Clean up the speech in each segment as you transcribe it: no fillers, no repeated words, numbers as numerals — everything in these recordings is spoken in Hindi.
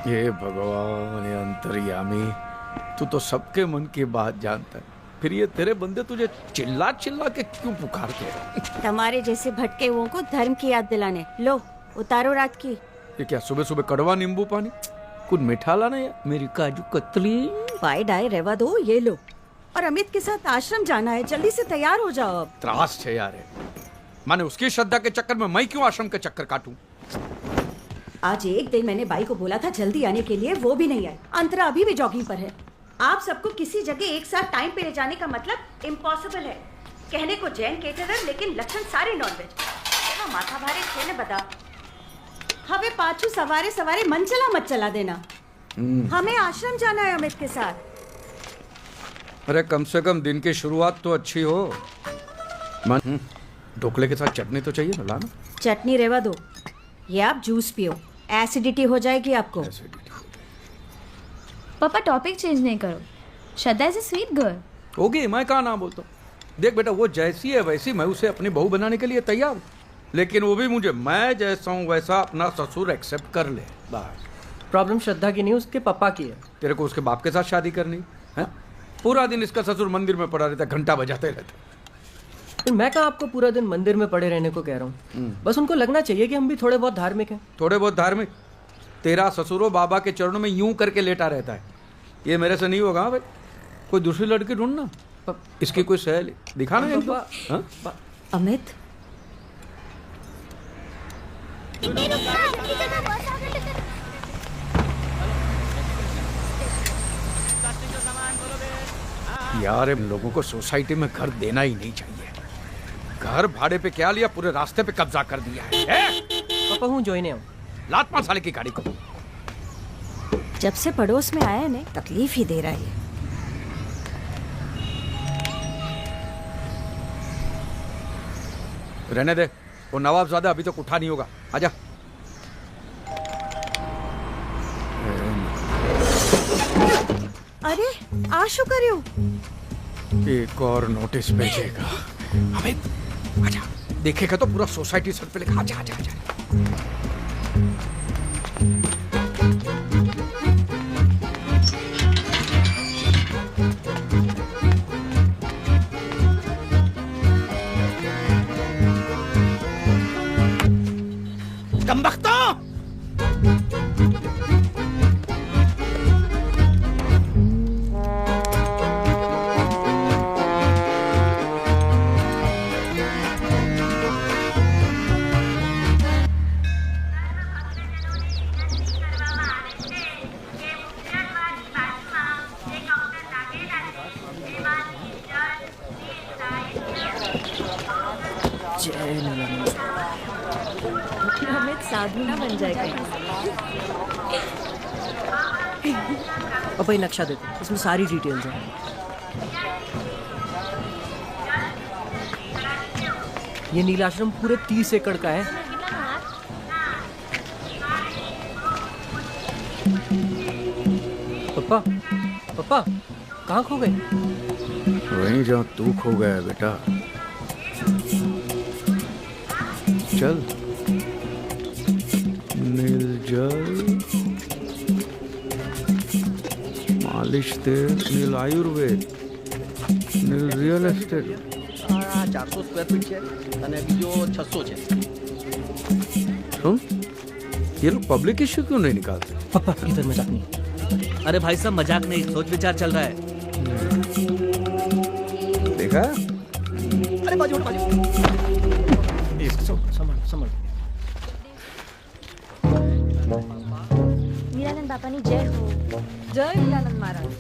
हे भगवान, ये अंतर्यामी, तू तो सबके मन की बात जानता है, फिर ये तेरे बंदे तुझे चिल्ला चिल्ला के क्यों पुकारते हैं? तुम्हारे जैसे भटके हुओं को धर्म की याद दिलाने। लो उतारो रात की। ये क्या सुबह सुबह कड़वा नींबू पानी? कुछ मीठा लाना या मेरी काजू कतली? पाई डाय रहवा दो, ये लो। और अमित के साथ आश्रम जाना है, जल्दी से तैयार हो जाओ अब। त्रास है यार, माने उसकी श्रद्धा के चक्कर में मैं क्यों आश्रम के चक्कर काटूं? आज एक दिन मैंने बाई को बोला था जल्दी आने के लिए, वो भी नहीं आए। अंतरा अभी भी जॉगिंग पर है। आप सबको किसी जगह एक साथ टाइम पे ले जाने का मतलब इम्पॉसिबल है। कहने को जैन केटरर, लेकिन लक्षण सारे नॉनवेज। माथा भारी छे ने बता। हमें पाछू सवारे सवारे मन चला मत चला देना। हमें आश्रम जाना है अमित के साथ। अरे कम से कम दिन की शुरुआत तो अच्छी हो। मन ढोकले के साथ चटनी तो चाहिए ना, लाना। चटनी रेवा दो, ये आप जूस पियो, एसिडिटी हो जाएगी आपको। पापा टॉपिक चेंज नहीं करो। श्रद्धा इज अ स्वीट गर्ल। होगी, मैं कहाँ ना बोलता हूँ। देख बेटा, वो जैसी है वैसी मैं उसे अपनी बहू बनाने के लिए तैयार हूँ, लेकिन वो भी मुझे मैं जैसा हूँ वैसा अपना ससुर एक्सेप्ट कर ले बस। प्रॉब्लम श्रद्धा की नहीं, उसके पापा की है। तेरे को उसके बाप के साथ शादी करनी है? पूरा दिन इसका ससुर मंदिर में पड़ा रहता, घंटा बजाते रहते। मैं कहा आपको पूरा दिन मंदिर में पड़े रहने को कह रहा हूँ। बस उनको लगना चाहिए कि हम भी थोड़े बहुत धार्मिक हैं। थोड़े बहुत धार्मिक? तेरा ससुरो बाबा के चरणों में यूं करके लेटा रहता है। ये मेरे से नहीं होगा भाई। कोई दूसरी लड़की ढूंढना, इसकी कोई सहेली दिखाना है। अमित, यार इन लोगों को सोसाइटी में घर देना ही नहीं चाहिए। घर भाड़े पे क्या लिया, पूरे रास्ते पे कब्जा कर दिया है। पापा हूँ जोइने हूँ। लात मार साले की गाड़ी को। जब से पड़ोस में आया है ने तकलीफ ही दे रहा है। रहने दे, वो नवाबजादा अभी तक उठा नहीं होगा। आजा। अरे आशु करियो, एक और नोटिस भेजेगा। अमित आजा, देखेगा तो पूरा सोसाइटी सर पे लिखा। आजा आजा आजा। कमबख्तो! अमित साधु ना बन जाएगा। पापा ये नक्शा देखो, इसमें सारी डिटेल्स हैं। ये नीलाश्रम पूरे 30 एकड़ का है। पापा पापा कहाँ खो गए? वहीं जहाँ तू खो गया है बेटा। चल। नील जल, मालिश तेल, नील आयुर्वेद, नील रियल एस्टेट। 400 સ્ક્વેર ફીટ છે અને બીજો 600 છે। सुन, ये लोग पब्लिक इश्यू क्यों नहीं निकालते? पापा इधर मजाक नहीं। अरे भाई साहब मजाक नहीं, सोच विचार चल रहा है। देखा? अरे बाजू संभाल संभाल। नीलानंद बापानी जय हो। जय नीलानंद महाराज।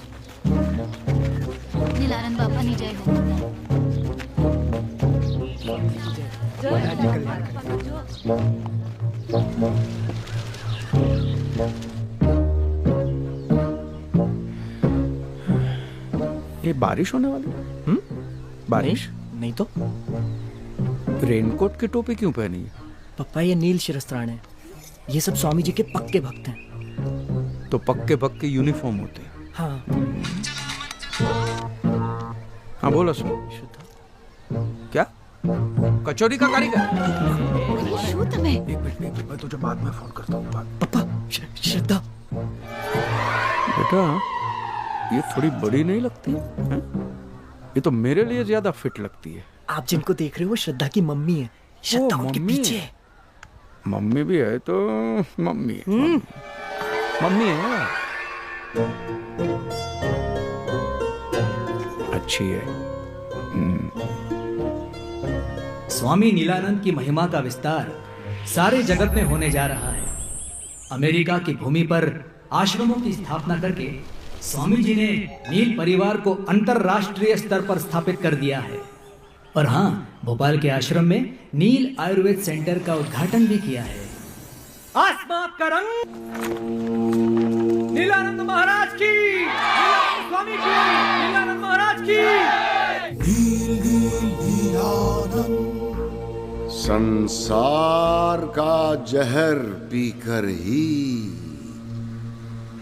नीलानंद बापानी जय हो। ये बारिश होने वाली है? बारिश? नहीं तो रेनकोट की टोपी क्यों पहनी है? पापा ये नील शिरस्त्राण है। ये सब स्वामी जी के पक्के भक्त हैं। तो पक्के पक्के यूनिफॉर्म होते हैं। हाँ। हाँ बोलो सुन। क्या? कचौरी का कारीगर? शू तुम्हें? एक मिनट मैं तुझे बाद में फोन करता हूँ। पापा श्रद्धा बेटा ये थोड़ी बड़ी नहीं लगती हैं? ये तो मेरे लिए ज्यादा फिट लगती है। आप जिनको देख रहे हो वो श्रद्धा की मम्मी है। श्रद्धा उनके मम्मी पीछे है। है। मम्मी भी है तो मम्मी है। मम्मी है, अच्छी है। स्वामी नीलानंद की महिमा का विस्तार सारे जगत में होने जा रहा है। अमेरिका की भूमि पर आश्रमों की स्थापना करके स्वामी जी ने नील परिवार को अंतरराष्ट्रीय स्तर पर स्थापित कर दिया है। और हाँ, भोपाल के आश्रम में नील आयुर्वेद सेंटर का उद्घाटन भी किया है। आसमां का रंग नीलानंद महाराज की, नीलानंद स्वामी की, नीलानंद महाराज की। संसार का जहर पीकर ही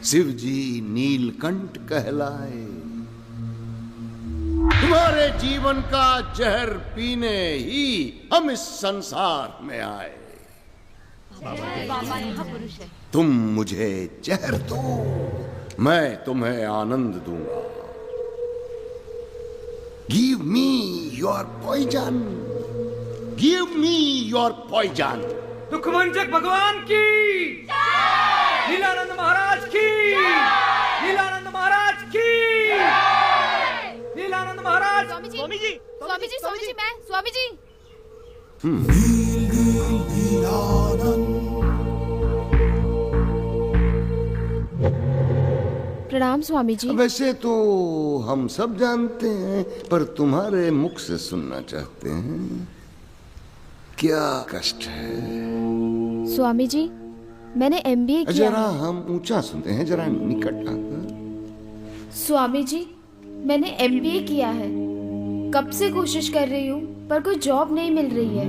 शिव जी नीलकंठ कहलाए। तुम्हारे जीवन का जहर पीने ही हम इस संसार में आए। तुम मुझे जहर दो, मैं तुम्हें आनंद दूंगा। Give me your poison, give me your poison. दुखमंचक भगवान की, नीलानंद महाराज की, नीलानंद महाराज की, नीलानंद महाराज। स्वामी जी, स्वामी जी, स्वामी जी, स्वामी जी, मैं स्वामी जी। प्रणाम स्वामी जी। वैसे तो हम सब जानते हैं, पर तुम्हारे मुख से सुनना चाहते हैं। क्या कष्ट है? स्वामी जी, मैंने एमबीए किया जरा है। हम ऊंचा सुनते हैं, जरा निकट आकर। स्वामी जी, मैंने एमबीए किया है। कब से कोशिश कर रही हूँ पर कोई जॉब नहीं मिल रही है।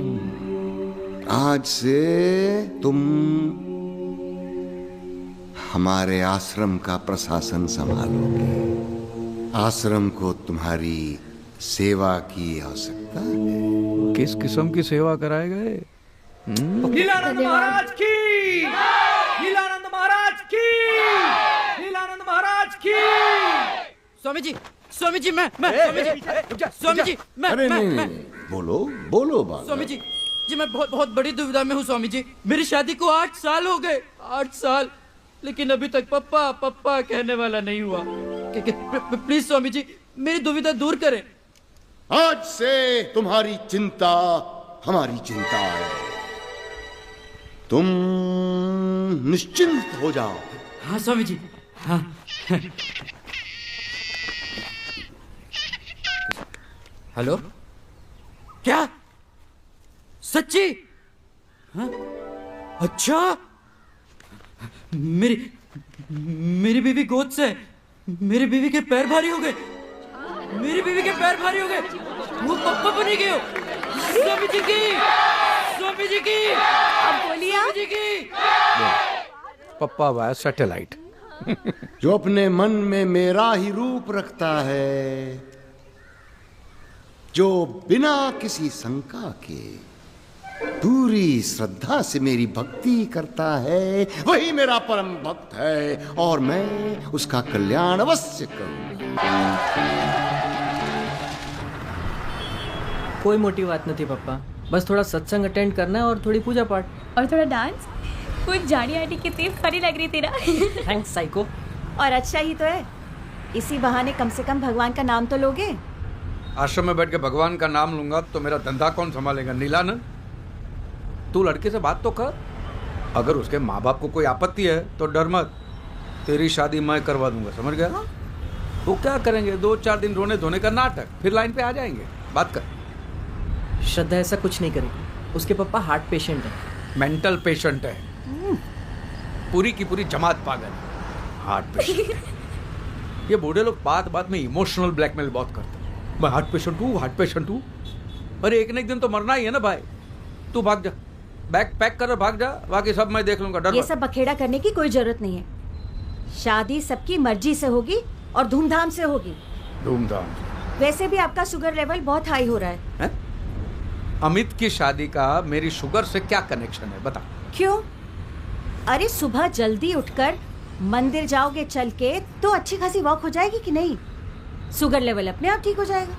आज से तुम हमारे आश्रम का प्रशासन संभालोगे। आश्रम को तुम्हारी सेवा की आवश्यकता है। किस किस्म की सेवा कराए गए? नीलानंद महाराज की, नीलानंद महाराज की, नीलानंद महाराज की। स्वामी जी, स्वामी जी, मैं स्वामी जी, स्वामी जी, अरे नहीं, बोलो बोलो बाबा। स्वामी जी, मैं बहुत बड़ी दुविधा में हूँ स्वामी जी। मेरी शादी को 8 साल हो गए, 8 साल, लेकिन अभी तक पप्पा पप्पा कहने वाला नहीं हुआ। प्लीज स्वामी जी, मेरी दुविधा दूर करें। आज से तुम्हारी चिंता हमारी चिंता है। तुम निश्चिंत हो जाओ। हाँ स्वामी जी, हाँ। हेलो, क्या सच्ची? हाँ? अच्छा, मेरी बीवी गोद से, मेरी बीवी के पैर भारी हो गए, मेरी बीवी के पैर भारी हो गए, वो पप्पा बनी गए हो। स्वामी जी की, स्वामी जी की, अब बोलिए आप। स्वामी जी की। पप्पा वाया सैटेलाइट। जो अपने मन में मेरा ही रूप रखता है, जो बिना किसी शंका के पूरी श्रद्धा से मेरी भक्ति करता है, वही मेरा परम भक्त है और मैं उसका कल्याण अवश्य करूंगा। कोई मोटी बात नहीं थी पापा, बस थोड़ा सत्संग अटेंड करना है और थोड़ी पूजा पाठ और थोड़ा डांस। कुछ जानी आंटी कितनी फनी लग रही थी ना। Thanks psycho. और अच्छा ही तो है, इसी बहाने कम से कम भगवान का नाम तो लोगे। आश्रम में बैठ के भगवान का नाम लूंगा तो मेरा धंधा कौन संभालेगा? नीलानंद, तू लड़के से बात तो कर। अगर उसके माँ बाप को कोई आपत्ति है तो डर मत, तेरी शादी मैं करवा दूंगा, समझ गया? वो क्या करेंगे, 2-4 दिन रोने धोने का नाटक, फिर लाइन पे आ जाएंगे। बात कर। श्रद्धा ऐसा कुछ नहीं करेगी, उसके पापा हार्ट पेशेंट है। मेंटल पेशेंट है, पूरी की पूरी जमात पागल है। Heart patient. ये बूढ़े लोग बात बात में इमोशनल ब्लैकमेल बहुत करते हैं। मैं हार्ट पेशेंट हूँ, हार्ट पेशेंट हूँ। अरे एक न एक दिन तो मरना ही है ना भाई। तू भाग जा, बैग पैक कर भाग जा, बाकी सब मैं देख लूंगा। डर ये मत। सब बखेड़ा करने की कोई जरूरत नहीं है। शादी सबकी मर्जी से होगी और धूमधाम से होगी। धूमधाम से। वैसे भी आपका शुगर लेवल बहुत हाई हो रहा है। अमित की शादी का मेरी शुगर से क्या कनेक्शन है, बता। क्यों? अरे सुबह जल्दी उठकर मंदिर जाओगे चल के तो अच्छी खासी वॉक हो जाएगी कि नहीं? शुगर लेवल अपने आप ठीक हो जाएगा।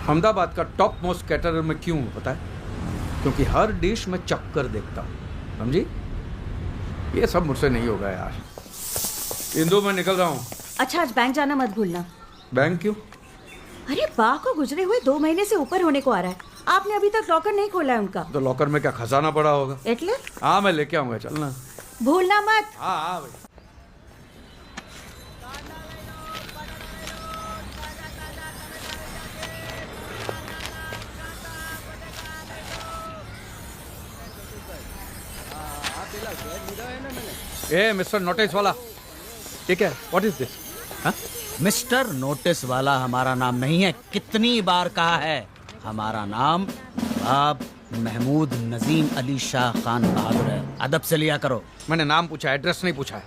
अहमदाबाद का टॉप मोस्ट कैटरर में क्यों हूं पता है? क्योंकि हर डिश में चक्कर देखता हूं, समझी? ये सब मुझसे नहीं होगा यार। इंदु, मैं निकल रहा हूँ। अच्छा, आज बैंक जाना मत भूलना। बैंक क्यों? अरे बा को गुजरे हुए 2 महीने से ऊपर होने को आ रहा है, आपने अभी तक लॉकर नहीं खोला है उनका। तो लॉकर में क्या खजाना पड़ा होगा? एटले? हाँ, मैं लेके आऊंगा, चलना। भूलना मत। हाँ हाँ भाई। ए मिस्टर नोटिस वाला, ये क्या है? What is this? Mister notice वाला हमारा नाम नहीं है। कितनी बार कहा है, हमारा नाम नवाब महमूद नजीम अली शाह खान बहादुर है। अदब से लिया करो। मैंने नाम पूछा, एड्रेस नहीं पूछा है।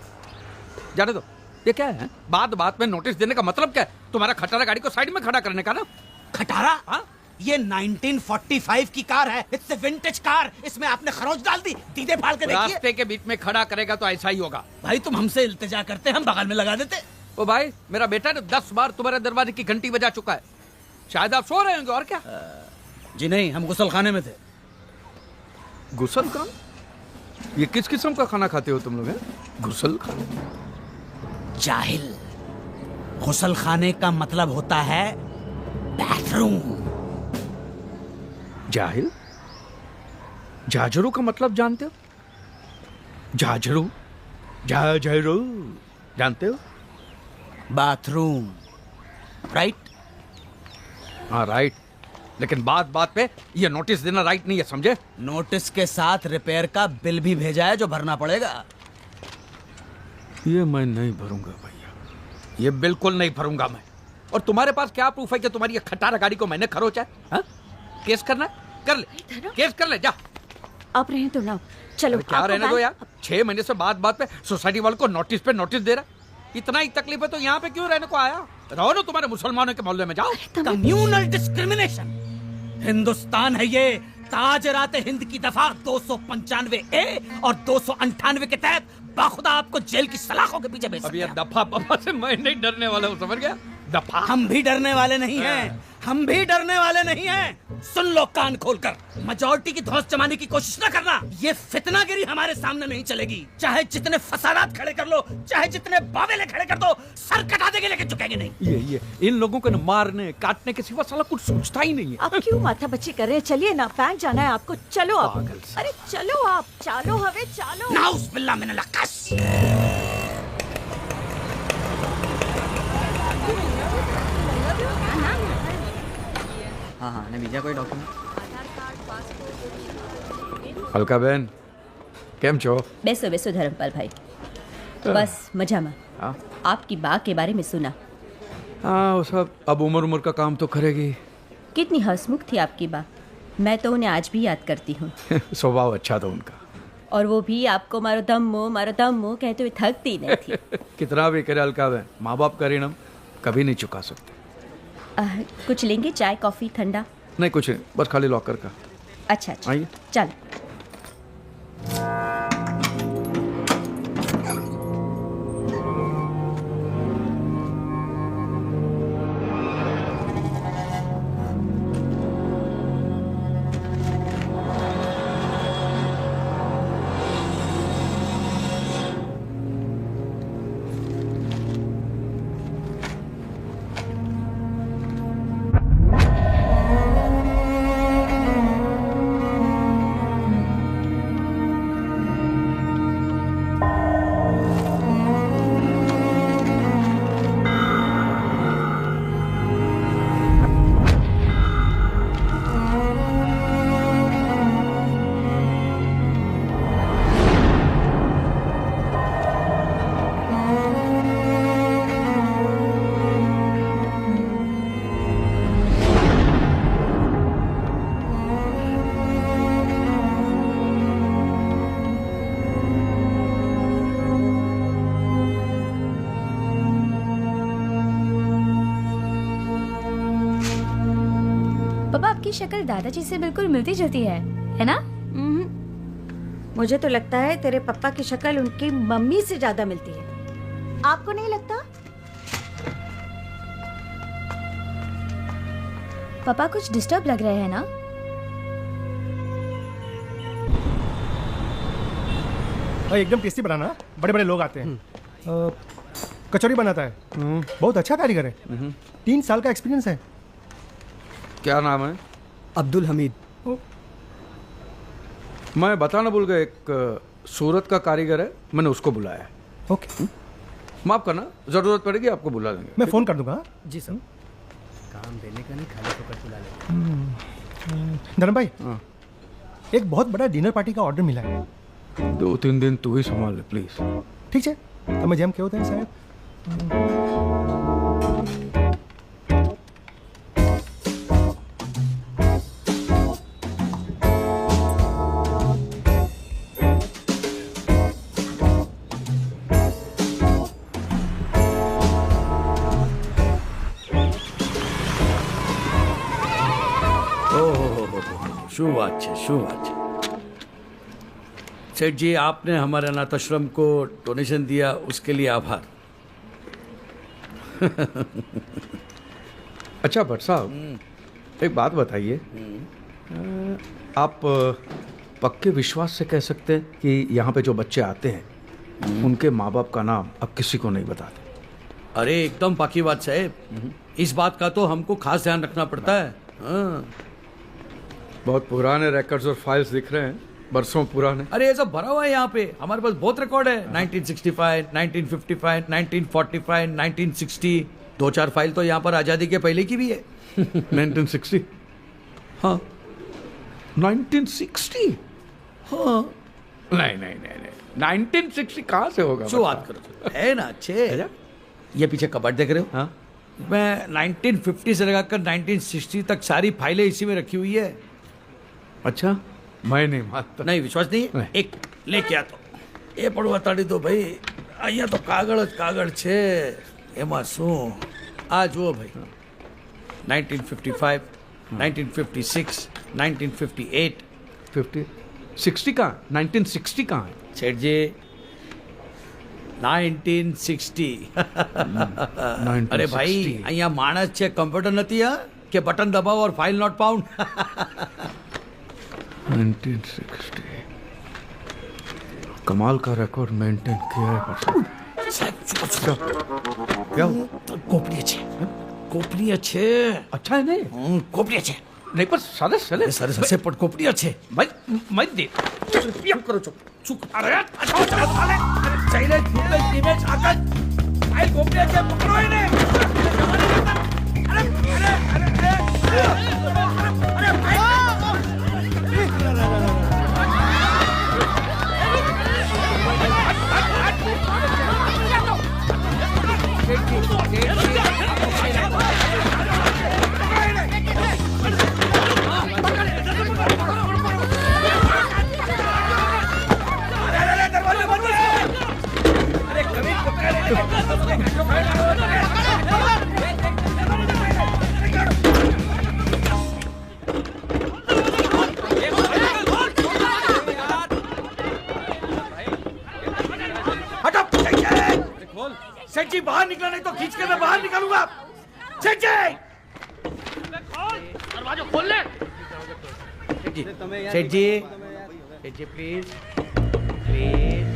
जाने दो। ये क्या है? बात बात में नोटिस देने का मतलब क्या है? तुम्हारा खटारा गाड़ी को साइड में खड़ा करने का ना? खटारा? हाँ? ये 1945 की कार है। It's a vintage car. इसमें आपने खरोच डाल दी। दीदे फाड़ के देखिए। रास्ते के बीच में खड़ा करेगा तो ऐसा ही होगा। भाई तुम हमसे इल्तिजा करते, हम बगल में लगा देते। ओ भाई, मेरा बेटा ने 10 बार तुम्हारे दरवाजे की घंटी बजा चुका है। शायद आप सो रहे होंगे, और क्या? जी नहीं, हम गुसल खाने में थे। गुसल खान? ये किस किस्म का खाना खाते हो तुम लोग? गुसल खान? जाहिल, गुसल खाने का मतलब होता है बाथरूम। जाहिल? जाजरू का मतलब जानते हो? जाजरू? जाजरू जानते हो? Bathroom, right? हाँ राइट, लेकिन बात बात पे ये नोटिस देना राइट नहीं है, समझे? नोटिस के साथ रिपेयर का बिल भी भेजा है जो भरना पड़ेगा। ये मैं नहीं भरूंगा भैया, ये बिल्कुल नहीं भरूंगा मैं। और तुम्हारे पास क्या प्रूफ है कि तुम्हारी ये खटारा गाड़ी को मैंने खरोचा है? हाँ? केस करना है? कर ले, केस कर ले, जा। आप रहे तो ना, चलो। क्या आपको रहने दो बैंक- यार, 6 महीने से बात बात पे सोसाइटी वालों को नोटिस पे नोटिस दे रहा। इतना ही तकलीफ है तो यहाँ पे क्यों रहने को आया? रहो ना तुम्हारे मुसलमानों के मोहल्ले में, जाओ। Communal discrimination. हिंदुस्तान है ये। ताजरात हिंद की दफा 295A और 298 के तहत बाखुदा आपको जेल की सलाखों के पीछे भेज अब सकते ये हैं। दफा पफा से मैं नहीं डरने वाला हूँ, समझ गया? दफा। हम भी डरने वाले नहीं हैं। हम भी डरने वाले नहीं हैं। सुन लो कान खोलकर, मेजॉरिटी की धौंस जमाने की कोशिश न करना। ये फितनागिरी हमारे सामने नहीं चलेगी। चाहे जितने फसादात खड़े कर लो, चाहे जितने बावेले खड़े कर दो, सर कटा देंगे लेकिन झुकेंगे नहीं। ये इन लोगों को न मारने काटने के सिवा साला कुछ सोचता ही नहीं है। आप क्यों माथा बच्ची कर रहे हैं? चलिए ना, बैंक जाना है आपको। चलो आप। पागल से। अरे चलो आप, चालो हवे चालो। नाउस बिल्लाह मिनल अक्कास। हाँ ने बीजा कोई डॉक्यूमेंट? હલકા બેન કેમ છો? બેસો બેસો ધરમપાલ ભાઈ, બસ મજામાં। हाँ आपकी बा के बारे में सुना, हाँ वो सब अब उम्र उम्र का काम तो करेगी। कितनी हंसमुख थी आपकी बा। मैं तो उन्हें आज भी याद करती हूँ। स्वभाव अच्छा था उनका। और वो भी आपको मारो दम्मो कहते हुए थकती नहीं थी। कितना भी करे हल्का बहन, माँ बाप का ऋण हम कभी नहीं चुका सकते। कुछ लेंगे? चाय कॉफी ठंडा? नहीं कुछ नहीं, बस खाली लॉकर का। अच्छा अच्छा, आइए। चलो। पापा, आपकी शक्ल दादाजी से बिल्कुल मिलती जुलती है ना? मुझे तो लगता है तेरे पापा की शक्ल उनकी मम्मी से ज्यादा मिलती है। आपको नहीं लगता? पापा कुछ डिस्टर्ब लग रहे हैं ना? भाई एकदम टेस्टी बनाना, बड़े बड़े लोग आते हैं। कचौरी बनाता है, बहुत अच्छा कारीगर है। 3 साल का एक्सपीरियंस है। क्या नाम है? अब्दुल हमीद। मैं बताना भूल गया, एक सूरत का कारीगर है, मैंने उसको बुलाया है। ओके, माफ करना, जरूरत पड़ेगी आपको बुला देंगे। मैं फोन कर दूंगा। जी सर। काम देने का नहीं, खाली फोकट बुला ले। धर्म भाई, एक बहुत बड़ा डिनर पार्टी का ऑर्डर मिला है। 2-3 दिन तू ही संभाल ले प्लीज। ठीक है, તમે જેમ કહો તેમ સાહેબ। શું વાત છે, શું વાત છે। सेठ जी, आपने हमारे अनाथ आश्रम को डोनेशन दिया, उसके लिए आभार। अच्छा भट्ट साहब, एक बात बताइए, आप पक्के विश्वास से कह सकते हैं कि यहाँ पे जो बच्चे आते हैं उनके माँ बाप का नाम अब किसी को नहीं बताते? अरे एकदम पक्की बात साहब, इस बात का तो हमको खास ध्यान रखना पड़ता है। हाँ। बहुत पुराने रिकॉर्ड्स और फाइल्स दिख रहे हैं, बरसों पुराने। अरे ये सब भरा हुआ है यहाँ पे, हमारे पास बहुत रिकॉर्ड है। 1965, 1955, 1945, 1960, 2-4 फाइल तो यहाँ पर आज़ादी के पहले की भी है। 1960? हाँ 1960? हाँ। नहीं नहीं नहीं नहीं, 1960 कहाँ से होगा? जो बात करो है ना अच्छे। ये पीछे कबर्ड देख रहे हो? हाँ, मैं 1950 से लगाकर 1960 तक सारी फाइलें इसी में रखी हुई है। अच्छा, मैं नहीं मानता। नहीं विश्वास नहीं, नहीं। एक लेके आ तो ये પણ બતાડી દો ભાઈ, અહીંયા તો કાગળ જ કાગળ છે, એમાં શું? આ જુઓ ભાઈ, 1955, 1956, 1958, 60 कहाँ? 1960 कहाँ है? सेठ जी 1960। अरे भाई, અહીંયા માણસ છે, કમ્પ્યુટર નથી હા કે બટન દબાવો और फाइल नॉट फाउंड। 1960 कमाल का रिकॉर्ड मेंटेन किया है क्या? गोपनीय છે, गोपनीय છે। अच्छा है नहीं? गोपनीय છે नहीं पर सारे चले સર સસે પણ गोपनीय છે। मैं दे चुप करो, चुप चुप। अरे अच्छा चलो साले, साइलेंट फुटेज इमेज आकाश फाइल गोपनीय છે, पकड़ो इन्हें। अरे अरे अरे अरे फाइल सेठ जी बाहर निकला, नहीं तो खींच के मैं बाहर निकालूंगा। सेठ जी दरवाजा खोल ले। सेठ जी, सेठ जी प्लीज प्लीज।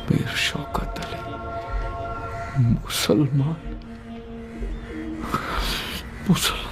मीर शौकत अली मुसलमान, मुसलमान।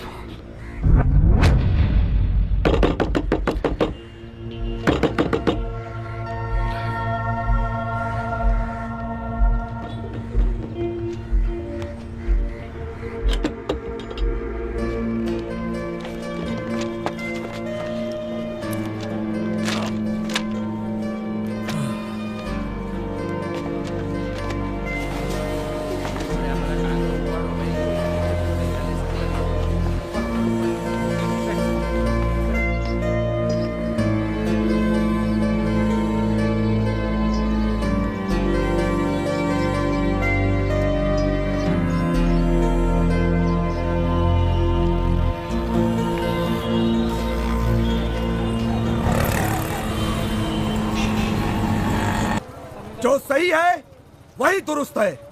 जो सही है वही दुरुस्त है।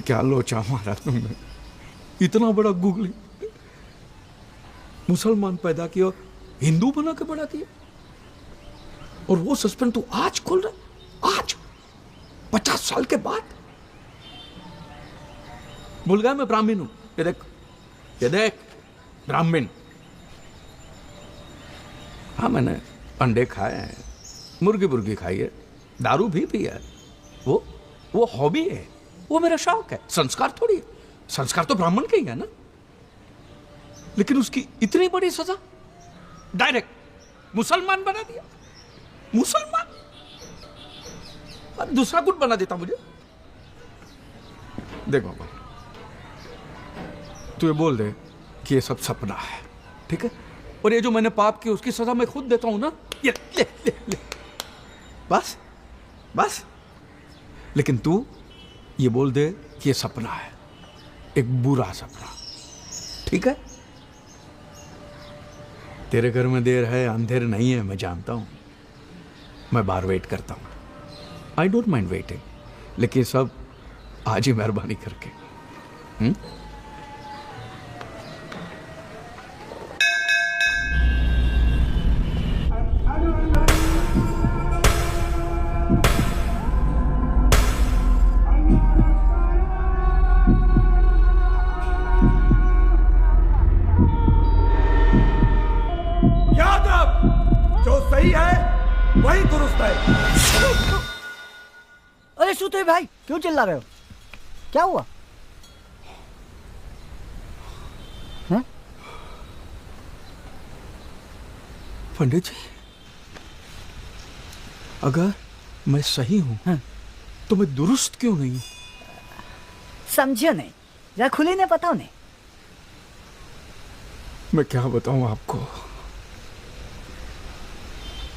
क्या लोचा मारा तुमने, इतना बड़ा गूगली मुसलमान पैदा किया, हिंदू बना के बड़ा किया, और वो सस्पेंस तू आज खोल रहा, आज 50 साल के बाद। भूल गया मैं ब्राह्मण हूं, ये देख ब्राह्मण। हाँ मैंने अंडे खाए हैं, मुर्गी खाई है, दारू भी पिया है, वो हॉबी है, वो मेरा शौक है, संस्कार थोड़ी है। संस्कार तो ब्राह्मण के ही है ना। लेकिन उसकी इतनी बड़ी सजा, डायरेक्ट मुसलमान बना दिया, मुसलमान। और दूसरा कुछ बना देता मुझे। देखो तू ये बोल दे कि ये सब सपना है, ठीक है, और ये जो मैंने पाप किया उसकी सजा मैं खुद देता हूं ना, ये ले। बस। लेकिन तू ये बोल दे कि ये सपना है, एक बुरा सपना, ठीक है। तेरे घर में देर है अंधेर नहीं है, मैं जानता हूं, मैं बाहर वेट करता हूं, आई डोंट माइंड वेटिंग, लेकिन सब आज ही मेहरबानी करके। याद रख, जो सही है वही दुरुस्त है। अरे सूते भाई, क्यों चिल्ला रहे हो? क्या हुआ? हैं? पंडित जी, अगर मैं सही हूं तो मैं दुरुस्त क्यों नहीं हूं? समझियो नहीं, जरा खुले ने बताओ नहीं। मैं क्या बताऊं आपको,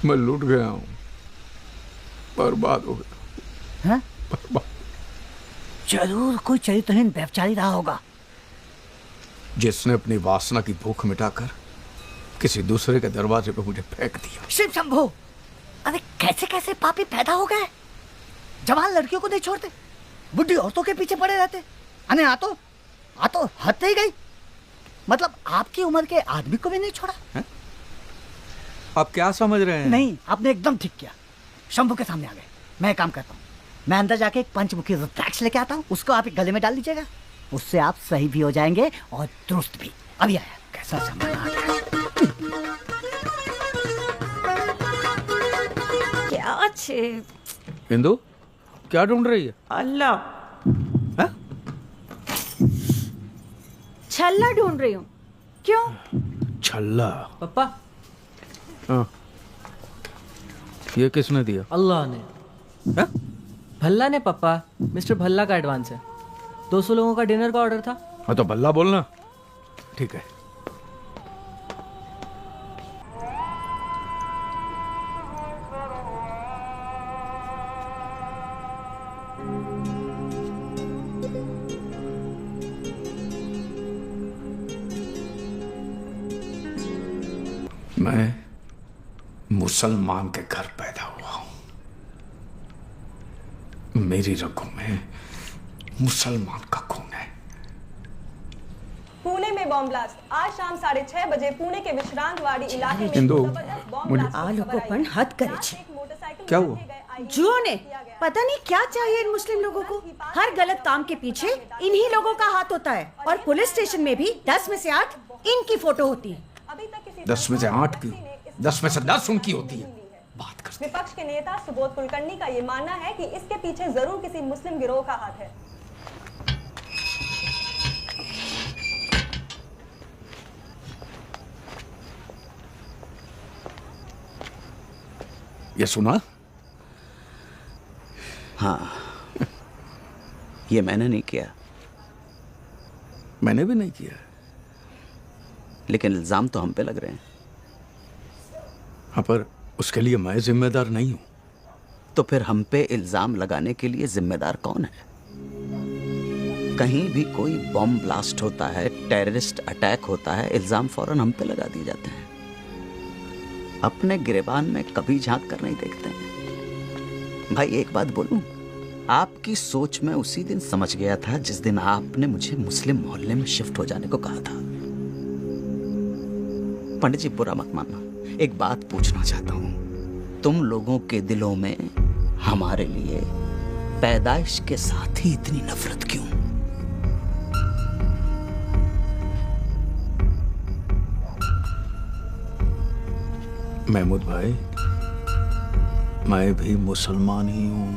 मैं लूट गया हूं, बर्बाद हो गया। हैं? जरूर कोई चरित्रहीन व्यभिचारी रहा होगा, जिसने अपनी वासना की भूख मिटाकर किसी दूसरे के दरवाजे पे मुझे फेंक दिया। शिव शंभो, अरे कैसे कैसे पापी पैदा हो गए। जवान लड़कियों को नहीं छोड़ते, बुढ़ी औरतों के पीछे पड़े रहते। अने आ तो हद ही गई, मतलब आपकी उम्र के आदमी को भी नहीं छोड़ा है? आप क्या समझ रहे हैं? नहीं, आपने एकदम ठीक किया, शंभू के सामने आ गए। मैं एक काम करता हूँ, मैं अंदर जाके एक पंचमुखी रुद्राक्ष लेके आता हूँ, उसको आप एक गले में डाल दीजिएगा, उससे आप सही भी हो जाएंगे और दुरुस्त भी। अभी आया, कैसा सामान आ गया। क्या अच्छे हिंदू क्या ढूंढ रही है? अल्लाह, छल्ला ढूंढ रही हूँ। क्यों? छल्ला? पप्पा, हाँ, ये किसने दिया? अल्लाह ने। हा? भल्ला ने पप्पा, मिस्टर भल्ला का एडवांस है। 200 लोगों का डिनर का ऑर्डर था। हाँ तो भल्ला बोलना, ठीक है। मैं मुसलमान के घर पैदा हुआ हूं, मेरी रगों में मुसलमान का खून है। पुणे में बॉम्ब ब्लास्ट। आज शाम 6:30 बजे पुणे के विश्रांतवाड़ी इलाके में हिंदू, जबरदस्त बॉम्ब ब्लास्ट आ लोगों पण हद करे छे। क्या हुआ? जुओ ने पता नहीं क्या चाहिए इन मुस्लिम लोगों को। हर गलत काम के पीछे इन्हीं लोगों का हाथ होता है, और पुलिस स्टेशन में भी 10 में से 8 इनकी फोटो होती है। 10 में से 8 की, 10 में से 10 उनकी होती है। बात करते। विपक्ष के नेता सुबोध कुलकर्णी का ये मानना है कि इसके पीछे जरूर किसी मुस्लिम गिरोह का हाथ है। ये सुना? हाँ, ये मैंने नहीं किया। मैंने भी नहीं किया। लेकिन इल्जाम तो हम पे लग रहे हैं। हाँ, पर उसके लिए मैं जिम्मेदार नहीं हूं। तो फिर हम पे इल्जाम लगाने के लिए जिम्मेदार कौन है? कहीं भी कोई बॉम्ब ब्लास्ट होता है, टेररिस्ट अटैक होता है, इल्जाम फौरन हम पे लगा दिए जाते हैं। अपने गिरेबान में कभी झांक कर नहीं देखते हैं। भाई एक बात बोलूं, आपकी सोच में उसी दिन समझ गया था जिस दिन आपने मुझे मुस्लिम मोहल्ले में शिफ्ट हो जाने को कहा था। पंडित जी बुरा मत मानना, एक बात पूछना चाहता हूं, तुम लोगों के दिलों में हमारे लिए पैदाइश के साथ ही इतनी नफरत क्यों? महमूद भाई, मैं भी मुसलमान ही हूं।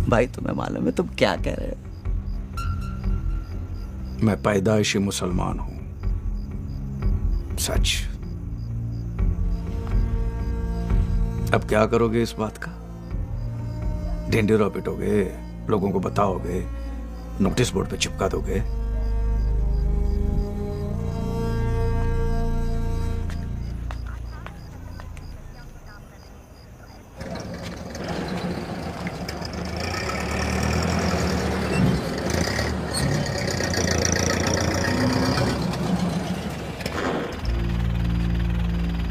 भाई तुम्हें मालूम है तुम क्या कह रहे हो? मैं पैदाइशी मुसलमान हूं, सच। अब क्या करोगे इस बात का? ढिंढेरा पिटोगे, लोगों को बताओगे, नोटिस बोर्ड पे चिपका दोगे?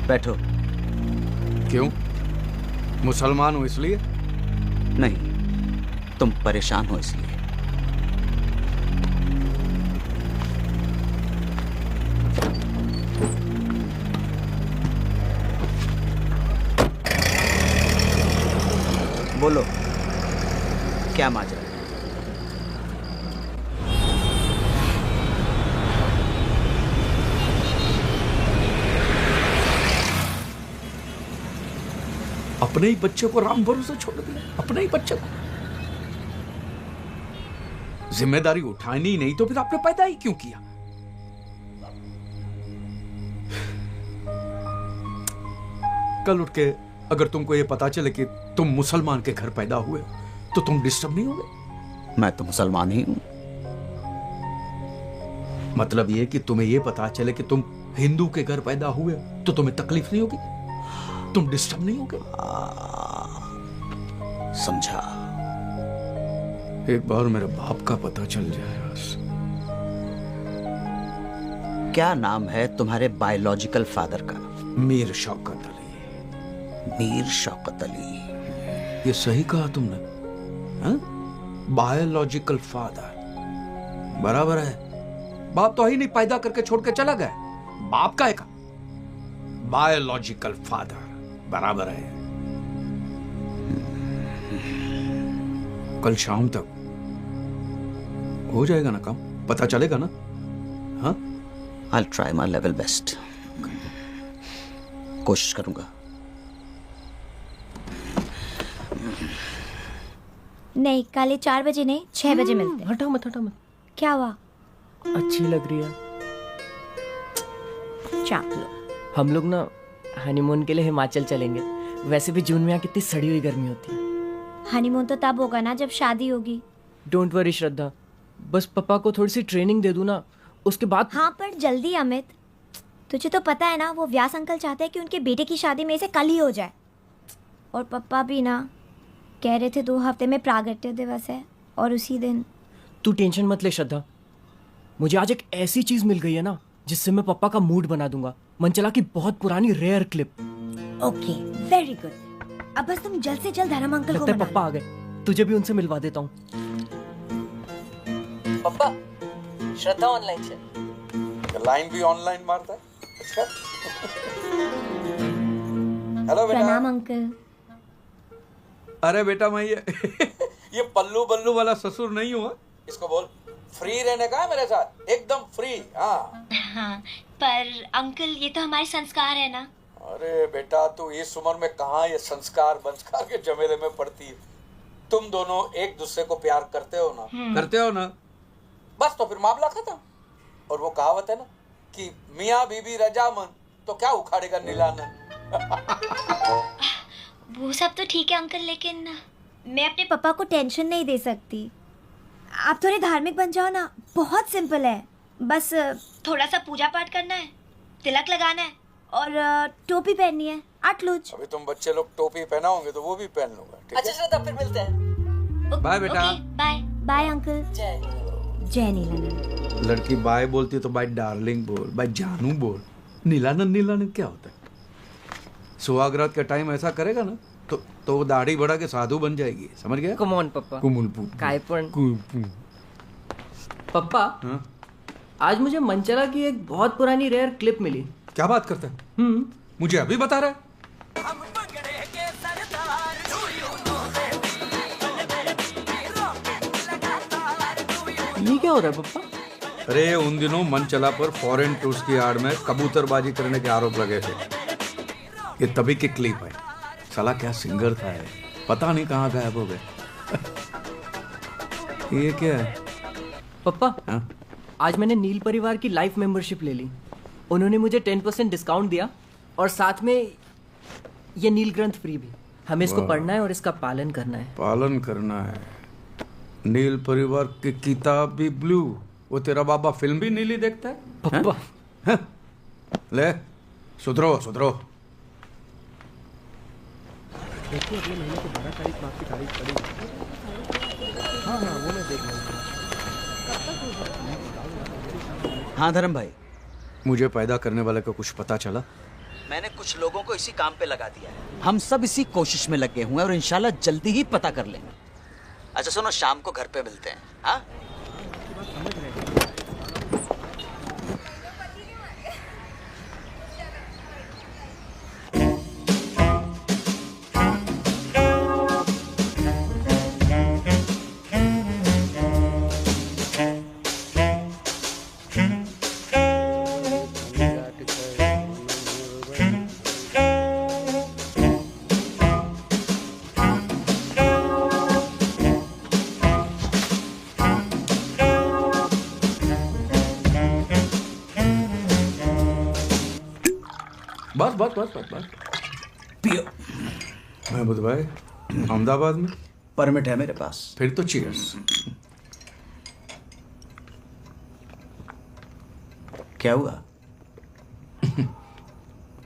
बैठो। क्यों? मुसलमान हो इसलिए? नहीं, तुम परेशान हो इसलिए। बोलो, क्या माजरा? अपने ही बच्चे को राम भरोसे छोड़ दिया, अपने ही बच्चे को। जिम्मेदारी उठानी ही नहीं तो फिर आपने पैदा ही क्यों किया? कल उठ के अगर तुमको ये पता चले कि तुम मुसलमान के घर पैदा हुए तो तुम डिस्टर्ब नहीं होगे? मैं तो मुसलमान ही हूं। मतलब ये कि तुम्हें ये पता चले कि तुम हिंदू के घर पैदा हुए तो तुम्हें तकलीफ नहीं होगी? तुम डिस्टर्ब नहीं होगे? समझा। एक बार मेरे बाप का पता चल जाए बस। क्या नाम है तुम्हारे बायोलॉजिकल फादर का? मीर शौकत अली। मीर शौकत अली। ये सही कहा तुमने, बायोलॉजिकल फादर बराबर है। बाप तो ही नहीं, पैदा करके छोड़ के चला गया। बाप का है, बायोलॉजिकल फादर बराबर है। कल शाम तक हो जाएगा ना काम? पता चलेगा ना? हाँ, I'll try my level best. कोशिश करूंगा। नहीं, काले 4 बजे नहीं, 6 बजे मिलते हैं। हटाओ मत, हटाओ मत। क्या हुआ? अच्छी लग रही है। चाप लो। हम लोग ना हनीमून के लिए हिमाचल चलेंगे। वैसे भी जून में यहाँ कितनी सड़ी हुई गर्मी होती है। हनीमून तो तब होगा ना जब शादी होगी। डोंट वरी श्रद्धा, बस पापा को थोड़ी सी ट्रेनिंग दे दूं ना, उसके बाद। हाँ पर जल्दी अमित, तुझे तो पता है ना वो व्यास अंकल चाहते हैं कि उनके बेटे की शादी में से कल ही हो जाए। और पापा भी ना कह रहे थे 2 हफ्ते में प्रागट्य दिवस है और उसी दिन। तू टेंशन मत ले श्रद्धा, मुझे आज एक ऐसी चीज मिल गई है ना जिससे मैं पापा का मूड बना दूंगा। मनचला की बहुत पुरानी rare clip. Okay, very good. अब बस तुम जल्द से जल्द धर्म अंकल को लगता है मना पापा आ गए, तुझे भी उनसे मिलवा देता हूँ। पापा, श्रद्धा ऑनलाइन चल। लाइन भी ऑनलाइन मारता है। हेलो बेटा। प्रणाम अंकल। अरे बेटा, मैं ये पल्लू बल्लू वाला ससुर नहीं हुआ। इसको बोल फ्री रहने का है मेरे साथ, एकदम फ्री। हाँ, पर अंकल ये तो हमारे संस्कार है ना। अरे बेटा, तू इस उम्र में कहाँ ये संस्कार बंस्कार के झमेले में पड़ती है? तुम दोनों एक दूसरे को प्यार करते हो ना? करते हो ना? बस तो फिर मामला खत्म। और वो कहावत है ना कि मियाँ बीबी रजामंद, तो क्या उखाड़ेगा नीलानंद। वो सब तो ठीक है अंकल, लेकिन मैं अपने पापा को टेंशन नहीं दे सकती। आप थोड़े धार्मिक बन जाओ ना, बहुत सिंपल है। बस थोड़ा सा पूजा पाठ करना है, तिलक लगाना है और टोपी पहननी है, आटलूज। अभी तुम बच्चे लोग टोपी पहनाओगे तो वो भी पहन लूंगा, ठीक है? अच्छा श्रद्धा, फिर मिलते हैं। बाय बेटा। Bye bye uncle. जय नीलानंद। लड़की बाय बोलती है तो बाय डार्लिंग बोल, बाय जानू बोल। नीलानंद नीलानंद क्या होता है? सुहागरात का टाइम ऐसा करेगा ना तो वो दाढ़ी बढ़ा के साधु बन जाएगी, समझ गया? कम ऑन पप्पा। कुमुलपू काय पण कुमुलपू। पप्पा, हाँ? आज मुझे मंचला की एक बहुत पुरानी रेयर क्लिप मिली। क्या बात करता है? मुझे अभी बता रहा है? ये क्या हो रहा है पप्पा? अरे उन दिनों मनचला पर फॉरेन टूर्स की आड़ में कबूतरबाजी करने के आरोप लगे थे। ये तभी की क्लिप है। साला क्या सिंगर था ये, पता नहीं कहाँ गायब हो गए। ये क्या है? पप्पा, हाँ? आज मैंने नील परिवार की लाइफ मेंबरशिप ले ली। उन्होंने मुझे 10% डिस्काउंट दिया और साथ में ये नील ग्रंथ फ्री भी। हमें इसको पढ़ना है और इसका पालन करना है। पालन करना है। नील परिवार की किताब भी ब्लू, वो तेरा बाबा फिल्म भी नीली देखता है? पप्पा हाँ? ले सुधरो सुधरो। देखिए अगले महीने को 12 तारीख को आपकी तारीख पड़ी। हाँ वो मैं देख लूँगा। हाँ धर्म भाई, मुझे पैदा करने वाले को कुछ पता चला? मैंने कुछ लोगों को इसी काम पे लगा दिया है। हम सब इसी कोशिश में लगे हुए हैं और इंशाल्लाह जल्दी ही पता कर लेंगे। अच्छा सुनो, शाम को घर पे मिलते हैं। हाँ बस पियो। महमूद भाई, अहमदाबाद में परमिट है मेरे पास। फिर तो चीयर्स। क्या हुआ?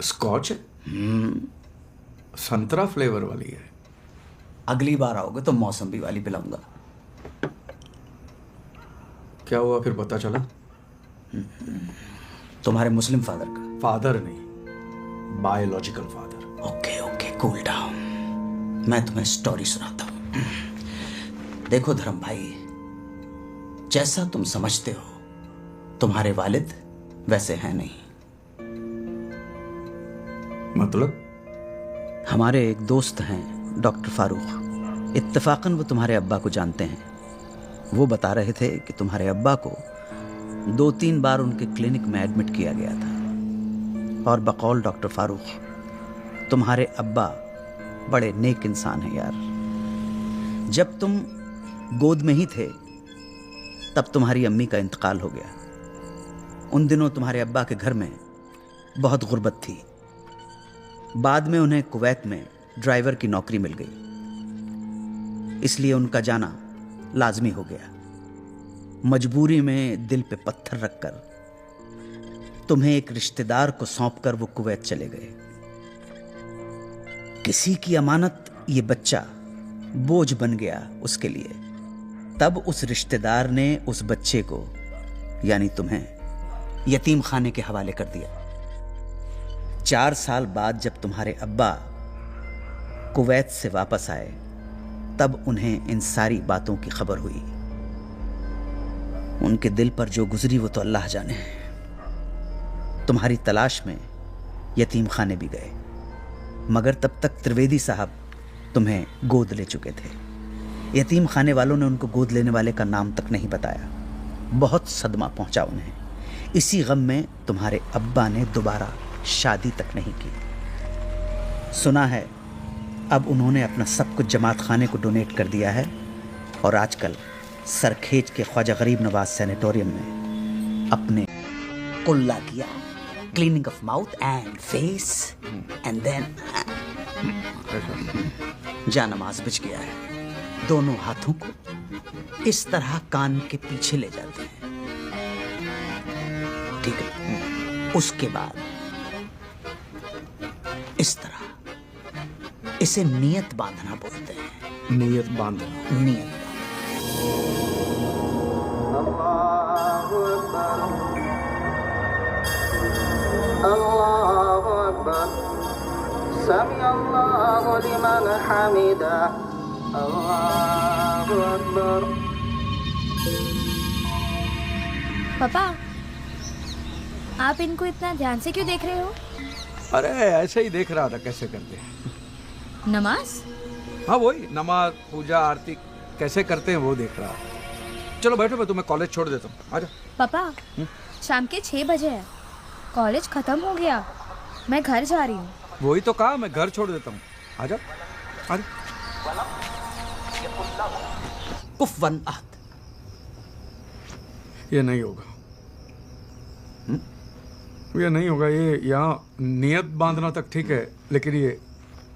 स्कॉच है, संतरा फ्लेवर वाली है। अगली बार आओगे तो मौसम्बी वाली पिलाऊंगा। क्या हुआ फिर पता चला? तुम्हारे मुस्लिम फादर का। फादर नहीं, biological father. Okay okay, cool down. मैं तुम्हें स्टोरी सुनाता हूं। देखो धर्म भाई, जैसा तुम समझते हो तुम्हारे वालिद वैसे हैं नहीं। मतलब? हमारे एक दोस्त हैं डॉक्टर फारूक, इत्तेफाकन वो तुम्हारे अब्बा को जानते हैं। वो बता रहे थे कि तुम्हारे अब्बा को 2-3 बार उनके क्लिनिक में एडमिट किया गया था। और बकौल डॉक्टर फारूक, तुम्हारे अब्बा बड़े नेक इंसान हैं यार। जब तुम गोद में ही थे तब तुम्हारी अम्मी का इंतकाल हो गया। उन दिनों तुम्हारे अब्बा के घर में बहुत गुर्बत थी। बाद में उन्हें कुवैत में ड्राइवर की नौकरी मिल गई, इसलिए उनका जाना लाजमी हो गया। मजबूरी में दिल पे पत्थर रखकर तुम्हें एक रिश्तेदार को सौंपकर वो कुवैत चले गए। किसी की अमानत ये बच्चा बोझ बन गया उसके लिए। तब उस रिश्तेदार ने उस बच्चे को, यानी तुम्हें, यतीम खाने के हवाले कर दिया। 4 साल बाद जब तुम्हारे अब्बा कुवैत से वापस आए तब उन्हें इन सारी बातों की खबर हुई। उनके दिल पर जो गुजरी वो तो अल्लाह जाने। तुम्हारी तलाश में यतीम खाने भी गए, मगर तब तक त्रिवेदी साहब तुम्हें गोद ले चुके थे। यतीम खाने वालों ने उनको गोद लेने वाले का नाम तक नहीं बताया। बहुत सदमा पहुंचा उन्हें। इसी गम में तुम्हारे अब्बा ने दोबारा शादी तक नहीं की। सुना है अब उन्होंने अपना सब कुछ जमात खाने को डोनेट कर दिया है और आजकल सरखेज के ख्वाजा गरीब नवाज सैनिटोरियम में अपने कुल्ला किया, cleaning of mouth and face and then जा नमाज बिछ गया है। दोनों हाथों को इस तरह कान के पीछे ले जाते हैं, ठीक है? उसके बाद इस तरह, इसे नियत बांधना बोलते हैं। नियत बांधना। नियत अल्लाहु अकबर, समी अल्लाहु लिमन हमिदा, अल्लाहु अकबर। पापा, आप इनको इतना ध्यान से क्यों देख रहे हो? अरे ऐसे ही देख रहा था कैसे करते हैं। नमाज? हाँ वही नमाज, पूजा, आरती कैसे करते हैं वो देख रहा। चलो बैठो, मैं तुम्हें कॉलेज छोड़ देता हूँ, आजा। पापा, शाम के 6 बजे है, कॉलेज खत्म हो गया, मैं घर जा रही हूँ। वही तो कहा, मैं घर छोड़ देता हूँ, आजा आजा। कुफवन अहद। ये नहीं होगा, ये नहीं होगा। ये यहाँ नियत बांधना तक ठीक है, लेकिन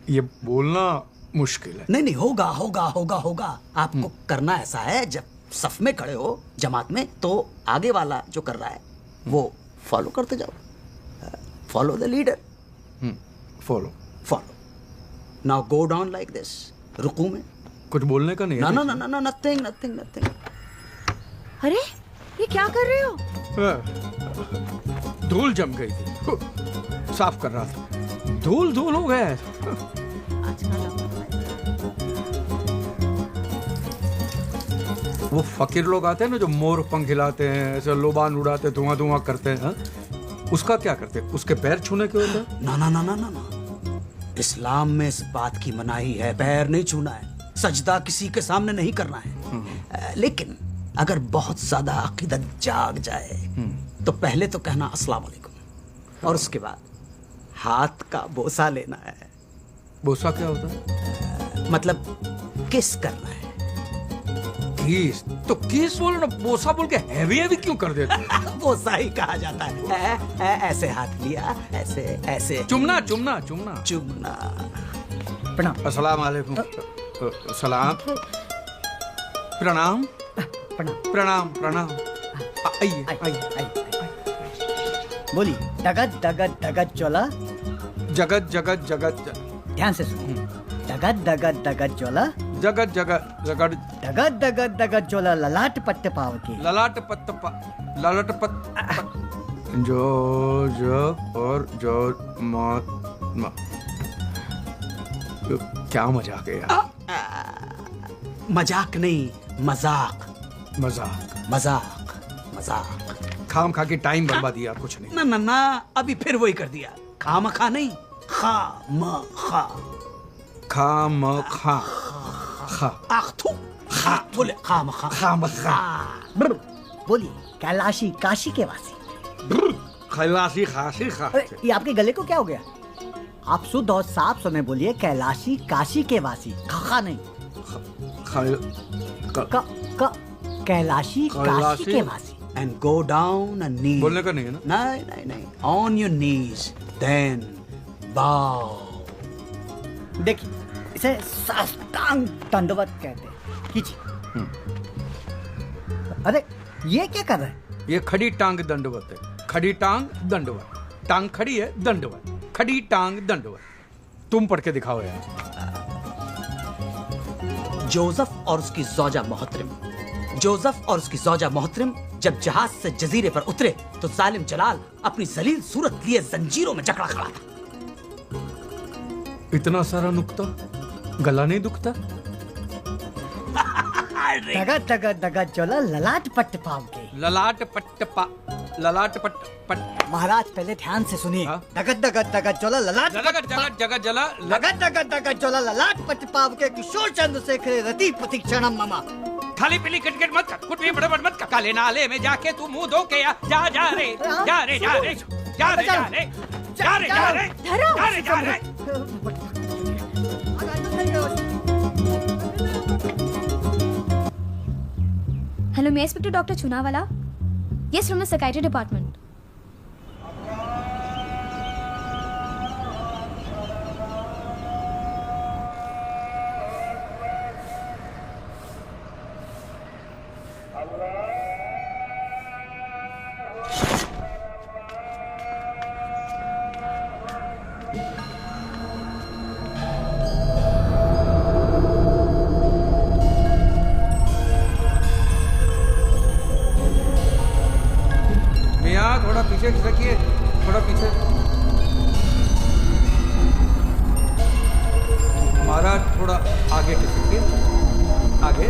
ये बोलना मुश्किल है। नहीं नहीं, होगा होगा होगा होगा। आपको करना ऐसा है, जब सफ में खड़े हो जमात में, तो आगे वाला जो कर रहा है वो फॉलो करते जाओ। Follow the leader. Follow follow. Now go down like this. रुकू में कुछ बोलने का नहीं है? ना ना ना ना, नथिंग नथिंग नथिंग। अरे ये क्या कर रहे हो? धूल जम गई थी, साफ कर रहा था, धूल धूल हो गया है। वो फकीर लोग आते हैं ना जो मोर पंख हिलाते हैं, ऐसे लोबान उड़ाते, धुआं धुआं करते हैं, हाँ? उसका क्या करते हैं? उसके पैर छूने के होते हैं? ना ना ना ना ना ना, इस्लाम में इस बात की मनाही है, पैर नहीं छूना है, सजदा किसी के सामने नहीं करना है। लेकिन अगर बहुत ज्यादा अकीदत जाग जाए तो पहले तो कहना अस्सलाम वालेकुम, और उसके बाद हाथ का बोसा लेना है। बोसा क्या होता है? मतलब किस करना है। किस? तो किस बोलो ना, बोसा बोल के हैवी हैवी क्यों कर देते? बोसा ही कहा जाता है। ऐसे हाथ लिया, ऐसे ऐसे। चुमना चुमना चुमना चुमना। प्रणाम। अस्सलाम वालेकुम। सलाम। प्रणाम प्रणाम प्रणाम। आइए आइए। बोलिए। डगत डगत डगत चोला। जगत जगत जगत। ध्यान से सुनिए। डगत डगत डगत चोला। जगत जगत जगत। डगत डगत डगत चोला ललाट पट्टे पाव के। ललाट पत्त ललाट पत्त। जो और जो मा। क्या मजाक है यार? मजाक नहीं, मजाक मजाक मजाक मजाक। खाम खा के टाइम बर्बाद दिया, कुछ नहीं। ना ना ना, अभी फिर वही कर दिया। खाम खा नहीं, खा म खा। खाम खा खा। आखथू खा बोले, खाम खा खाम खा। बोलिए। कैलाशी काशी के वासी। कैलाशी खासी खा। ये आपके गले को क्या हो गया? आप शुद्ध और साफ समय बोलिए। कैलाशी काशी के वासी। खा नहीं। कैलाशी काशी के वासी। And go down and kneel. बोलने का नहीं है ना? नहीं नहीं नहीं, on your knees, then bow. देखिए, इसे साष्टांग दंडवत कहते हैं। कीजिए। अरे ये क्या कर रहे हैं? ये खड़ी टांग दंडवत है। खड़ी टांग दंडवत। टांग खड़ी है, दंडवत। खड़ी टांग दंडवत। तुम पढ़ के दिखाओ यार। जोसेफ और उसकी ज़ौजा मोहतरम। जोसेफ और उसकी ज़ौजा मोहतरम जब जहाज से जजीरे पर उतरे तो जालिम जलाल अपनी जलील सूरत लिए जंजीरों में जकड़ा खड़ा था। इतना सारा नुक्ता, गला नहीं दुखता? डगत डगत डगत चोला ललाट पट्ट पाव के। ललाट पट्ट पा। ललाट पट्ट पट्ट। महाराज पहले ध्यान से सुनिए। डगत डगत डगत चोला ललाट जगत जगत जगत जला। डगत डगत डगत चोला ललाट पट्ट पाव के। किशोर चंद्र शेखर रति प्रतीक्षणम ममा। खाली पीली किटकिट मत कर, कुछ भी बड़बड़ मत कर। काले नाले में जाके तू मुंह धो के जा जा रे जा रे जा रे जा रे जा रे जा रे जा रे जा रे जा रे। हेलो, मैं inspector doctor Chunawala. Yes, from the psychiatry department. थोड़ा पीछे। महाराज थोड़ा आगे खिसकिए, आगे।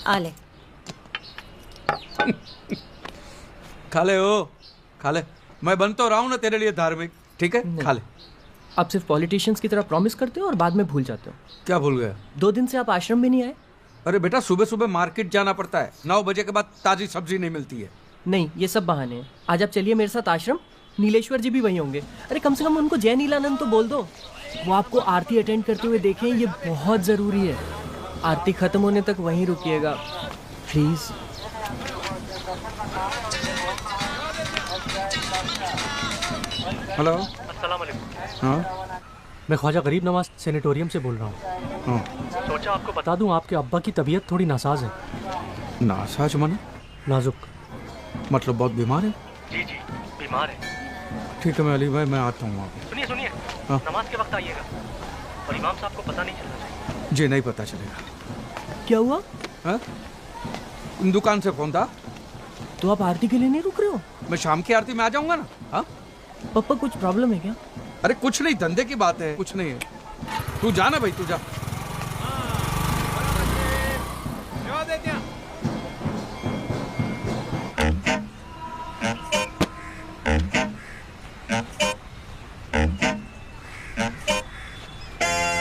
आ ले। खा ले ओ, खा ले। मैं बन तो रहा हूं ना तेरे लिए धार्मिक, ठीक है? खा ले। आप सिर्फ पॉलिटिशियंस की तरह प्रॉमिस करते हो और बाद में भूल जाते हो। क्या भूल गया? 2 दिन से आप आश्रम भी नहीं आए। अरे बेटा, सुबह सुबह मार्केट जाना पड़ता है, 9 बजे के बाद ताजी सब्जी नहीं मिलती है। नहीं, ये सब बहाने हैं। आज आप चलिए मेरे साथ आश्रम, नीलेश्वर जी भी वहीं होंगे। अरे कम से कम उनको जय नीलानंद तो बोल दो। वो आपको आरती अटेंड करते हुए देखें, ये बहुत ज़रूरी है। आरती खत्म होने तक वहीं रुकिएगा प्लीज़। हेलो। अस्सलाम वालेकुम। हाँ, मैं ख्वाजा गरीब नवाज सेनेटोरियम से बोल रहा हूँ। हाँ। सोचा आपको बता दूं, आपके अब्बा की तबीयत थोड़ी नासाज है। नासाज माने? नाजुक। मतलब बहुत बीमार है? जी जी, बीमार है। ठीक है, मैं अली भाई, मैं आता हूँ वहाँ पे। सुनिए सुनिए, हाँ। नमाज के वक्त आइएगा और इमाम साहब को पता नहीं चलना चाहिए। जी नहीं पता चलेगा। क्या हुआ? हाँ? दुकान से फोन था। तो आप आरती के लिए नहीं रुक रहे हो? मैं शाम की आरती में आ जाऊंगा ना। हाँ? पापा कुछ प्रॉब्लम है क्या? अरे कुछ नहीं, धंधे की बात है, कुछ नहीं है। तू जा ना भाई, तू जा।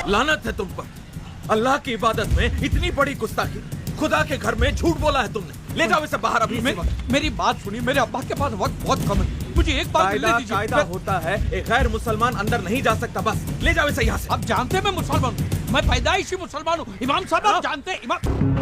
लानत है तुम पर। अल्लाह की इबादत में इतनी बड़ी गुस्ताखी। खुदा के घर में झूठ बोला है तुमने। ले जाओ इसे बाहर अभी। मेरी बात सुनिए, मेरे अब्बा के पास वक्त बहुत कम है। मुझे एक बात कायदा होता है, एक गैर मुसलमान अंदर नहीं जा सकता। बस ले जाओ इसे यहाँ से। आप जानते हैं मैं मुसलमान हूँ, मैं पैदाइशी मुसलमान हूँ। इमाम साहब आप जानते हैं, इमाम।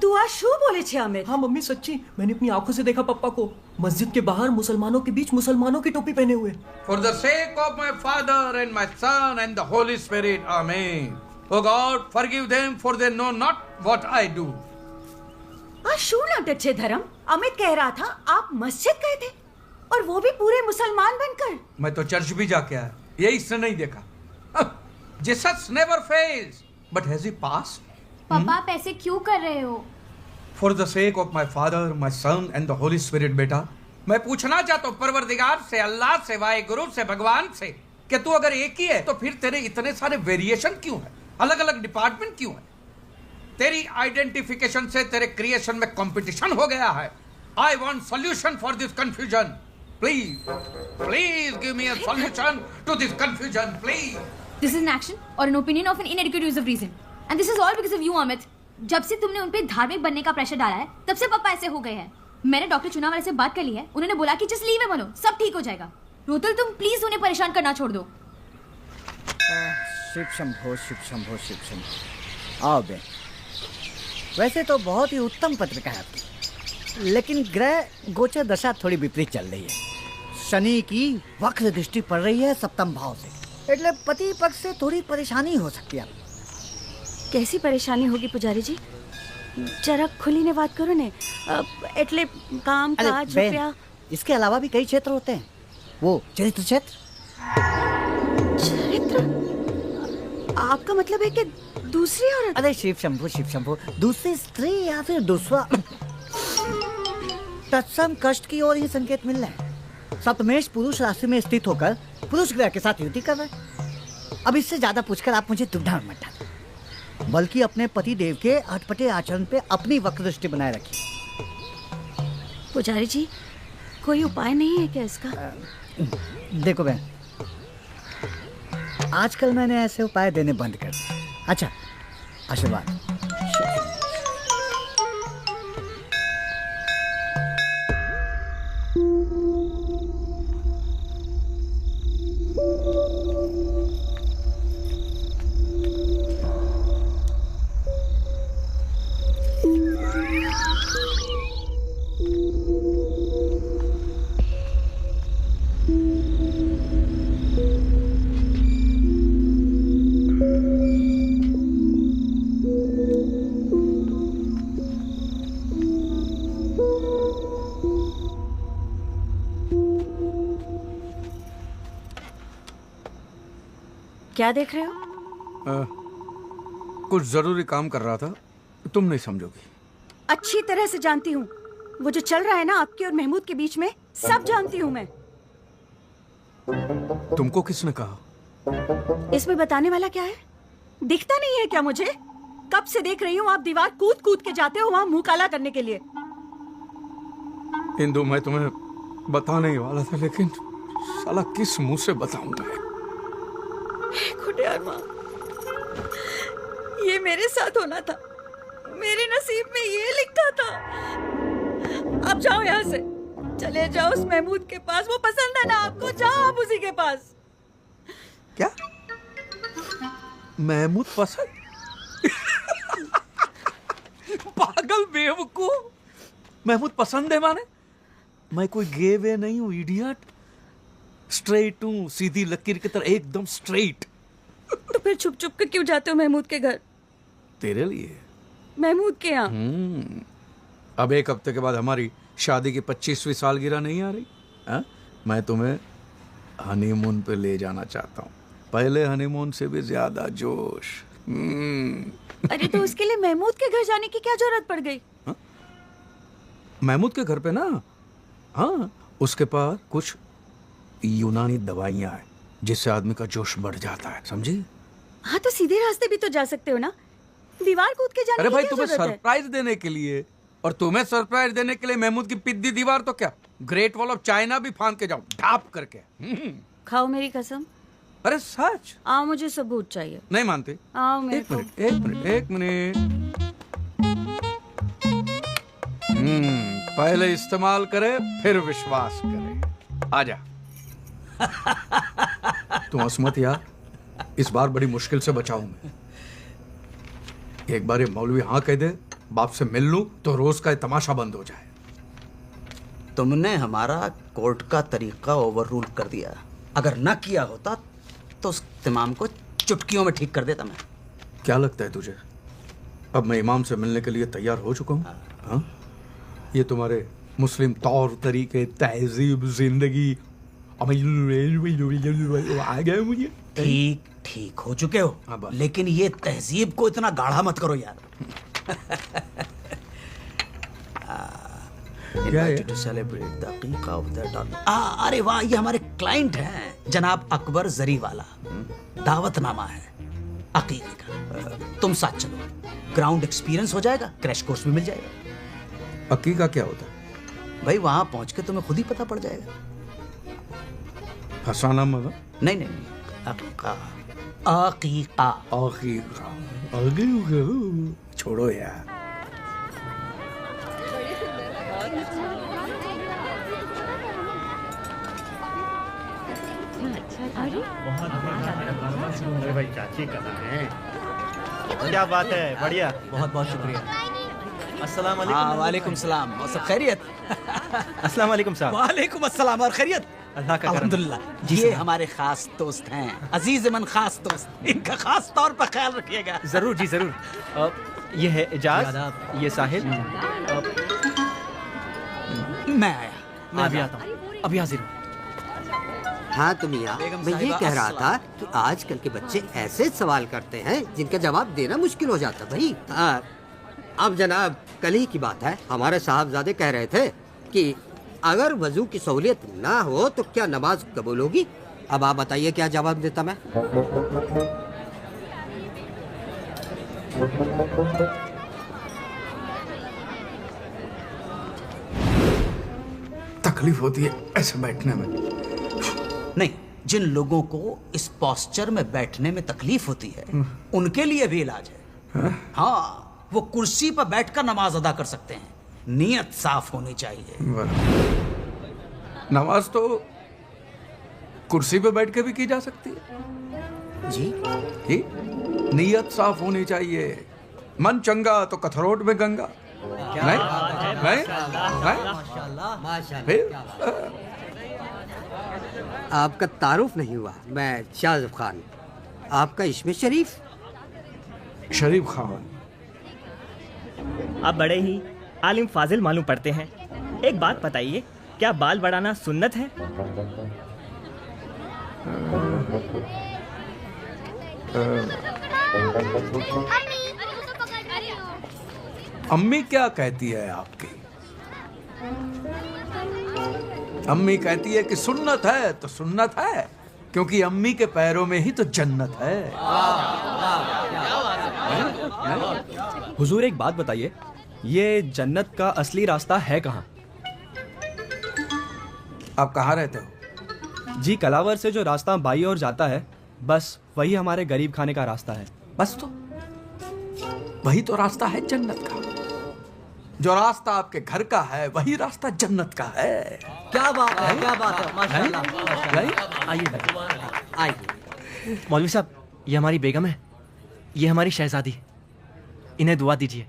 तू आज शू बोले छे अमित? हाँ मम्मी, सच्ची मैंने अपनी आंखों से देखा पप्पा को मस्जिद के बाहर मुसलमानों के बीच मुसलमानों की टोपी पहने हुए। For the sake of my Father and my Son and the Holy Spirit, Amen. Oh God, forgive them for they know not what I do. आज शू नाटक छे धर्म? अमित कह रहा था आप मस्जिद गए थे और वो भी पूरे मुसलमान बनकर। मैं तो चर्च भी जाके आया, ये इसने नहीं देखा। Jesus never fails, but has he passed? पापा आप ऐसे क्यों कर रहे हो? For the sake of my Father, my Son and the Holy Spirit, बेटा, मैं पूछना चाहता हूँ परवरदिगार से, अल्लाह से, वाहिगुरु से, भगवान से, कि तू अगर एक ही है तो फिर तेरे इतने सारे वेरिएशन क्यों है, अलग अलग डिपार्टमेंट क्यों है? तेरी आइडेंटिफिकेशन से तेरे क्रिएशन में कंपटीशन हो गया है। I want solution for this confusion. Please, please give me a solution to this confusion, please. This is an action or an opinion of an inadequate use of reason. And this is all because of you, Amit. जब से तुमने उन पे धार्मिक बनने का प्रेशर डाला है, तब से पापा ऐसे हो गए हैं। मैंने डॉक्टर चुनावाले से बात कर ली है, उन्होंने बोला कि जस्ट लीव है मनो, सब ठीक हो जाएगा। रोतल तुम प्लीज उन्हें परेशान करना छोड़ दो। शिव शंभो शिव शंभो शिव शंभो। आओ बे। वैसे तो बहुत ही उत्तम पत्रिका है आपकी, लेकिन ग्रह गोचर दशा थोड़ी विपरीत चल रही है। शनि की वक्र दृष्टि पड़ रही है सप्तम भाव से, એટલે पति पक्ष से थोड़ी परेशानी हो सकती है। कैसी परेशानी होगी पुजारी जी? जरा खुली ने बात करो ने। એટલે काम काज रुपया, इसके अलावा भी कई क्षेत्र होते हैं। वो चरित्र क्षेत्र। चरित्र? आपका मतलब है कि दूसरी औरत? अरे शिव शंभु, दूसरी स्त्री या फिर दूसरा तत्सम कष्ट की ओर ही संकेत मिल रहे हैं। सप्तमेश पुरुष राशि में स्थित होकर पुरुष ग्रह के साथ युति कर रहे हैं। अब इससे ज्यादा पूछकर आप मुझे दुविधा में मत डालिए, बल्कि अपने पति देव के अटपटे आचरण पे अपनी वक्र दृष्टि बनाए रखिए। पुजारी जी, कोई उपाय नहीं है क्या इसका? देखो बहन, आजकल मैंने ऐसे उपाय देने बंद कर दिए। अच्छा, आशीर्वाद। क्या देख रहे हो? कुछ जरूरी काम कर रहा था, तुम नहीं समझोगी। अच्छी तरह से जानती हूँ। वो जो चल रहा है ना आपके और महमूद के बीच में, सब जानती हूँ मैं। तुमको किसने कहा? इसमें बताने वाला क्या है? दिखता नहीं है क्या मुझे? कब से देख रही हूँ आप दीवार कूद कूद के जाते हो वहां मुंह काला करने के लिए। इंदु, मैं तुम्हें बताने ही वाला था, लेकिन साला किस मुंह से बताऊंगा? खुटियार माँ, ये मेरे साथ होना था, मेरे नसीब में ये लिखा था। अब जाओ यहाँ से, चले जाओ उस महमूद के पास। वो पसंद है ना आपको, जाओ आप उसी के पास। क्या महमूद पसंद? पागल बेवकूफ, महमूद पसंद है माने? मैं कोई गे वे नहीं हूँ इडियट, स्ट्रेट हूँ, सीधी लकीर की तरह एकदम स्ट्रेट। तो फिर छुप छुप के क्यों जाते हो महमूद के घर? तेरे लिए। महमूद के यहाँ? अब एक हफ्ते के बाद हमारी शादी की 25वीं सालगिरह नहीं आ रही? मैं तुम्हें हनीमून पे ले जाना चाहता हूँ, पहले हनीमून से भी ज्यादा जोश। अरे तो उसके लिए महमूद के घर जाने की क्या जरूरत पड़ गई? महमूद के घर पे ना, हाँ, उसके पास कुछ यूनानी दवाइयाँ हैं जिससे आदमी का जोश बढ़ जाता है, समझी? हाँ, तो सीधे रास्ते भी तो जा सकते हो ना, दीवार कूद के जाने अरे की भाई, क्या तुम्हें जरूरत है? सरप्राइज देने के लिए, और तुम्हें सरप्राइज देने के लिए महमूद की पिद्दी दीवार तो क्या, ग्रेट वॉल ऑफ चाइना भी फांद के जाऊं ढाप करके। खाओ मेरी कसम। अरे सच? आओ, मुझे सबूत चाहिए। नहीं मानते? आओ मेरे को। एक मिनट। पहले इस्तेमाल करे फिर विश्वास करे। आजा। तुम हंस मत यार, इस बार बड़ी मुश्किल से बचाऊं मैं। एक बार ये मौलवी हाँ कह दे, बाप से मिल लूं तो रोज का ये तमाशा बंद हो जाए। तुमने हमारा कोर्ट का तरीका ओवररूल कर दिया। अगर न किया होता तो उस इमाम को चुटकियों में ठीक कर देता मैं। क्या लगता है तुझे, अब मैं इमाम से मिलने के लिए तैयार हो चुका हूँ? हाँ? ये तुम्हारे मुस्लिम तौर तरीके, तहजीब, जिंदगी आ गए मुझे। ठीक हो चुके हो, लेकिन ये तहजीब को इतना गाढ़ा मत करो यार। To celebrate the aqiqah of the daughter. अरे वाह, ये हमारे क्लाइंट हैं जनाब अकबर जरी वाला। दावतनामा है अकीके का। तुम साथ चलो, ग्राउंड एक्सपीरियंस हो जाएगा, क्रैश कोर्स भी मिल जाएगा। अकीका क्या होता है भाई? वहां पहुंच के तुम्हें खुद ही पता पड़ जाएगा। फसाना मगर? नहीं, अकीका। छोड़ो यार। अरे भाई चाची कहाँ हैं? क्या बात है, बढ़िया। बहुत बहुत शुक्रिया। अस्सलाम वालेकुम। वालेकुम सलाम। और सब खैरियत? अस्सलाम वालेकुम साहब। वालेकुम अस्सलाम। और खैरियत? अल्लाह का करम। अल्हम्दुलिल्लाह। ये हमारे खास दोस्त हैं, अजीज मन खास दोस्त, इनका खास तौर पर ख्याल रखिएगा। जरूर जी जरूर। ये है इजाज, ये साहिल। मैं आया। मैं अभी आता हूँ, अभी हाजिर हूँ। हाँ तो मियाँ, मैं ये कह रहा था कि आजकल के बच्चे ऐसे सवाल करते हैं जिनका जवाब देना मुश्किल हो जाता भाई। अब जनाब, कल ही की बात है, हमारे साहबजादे कह रहे थे कि अगर वजू की सहूलियत ना हो तो क्या नमाज कबूल होगी? अब आप बताइए क्या जवाब देता मैं? तकलीफ होती है ऐसे बैठने में? नहीं, जिन लोगों को इस पोस्चर में बैठने में तकलीफ होती है उनके लिए भी इलाज है। हाँ, वो कुर्सी पर बैठकर नमाज अदा कर सकते हैं, नियत साफ होनी चाहिए। नमाज तो कुर्सी पे बैठ के भी की जा सकती है जी। नियत साफ होनी चाहिए। मन चंगा तो कथरोट में गंगा। नहीं? आपका तारुफ नहीं हुआ। मैं शाहज़ब खान। आपका इस्म शरीफ? शरीफ खान। आप बड़े ही आलिम फाजिल मालूम पड़ते हैं। एक बात बताइए, क्या बाल बढ़ाना सुन्नत है? अम्मी क्या कहती है आपकी? अम्मी कहती है कि सुन्नत है तो सुन्नत है, क्योंकि अम्मी के पैरों में ही तो जन्नत है। हुजूर एक बात बताइए, ये जन्नत का असली रास्ता है कहाँ? आप कहाँ रहते हो? जी, कलावर से जो रास्ता बाई ओर जाता है, बस वही हमारे गरीब खाने का रास्ता है। बस तो वही तो रास्ता है जन्नत का। जो रास्ता आपके घर का है वही रास्ता जन्नत का है। क्या बात है, क्या बात है, माशाल्लाह, माशाल्लाह। आइए आइए। मौलवी साहब, ये हमारी बेगम है, ये हमारी शहजादी, इन्हें दुआ दीजिए।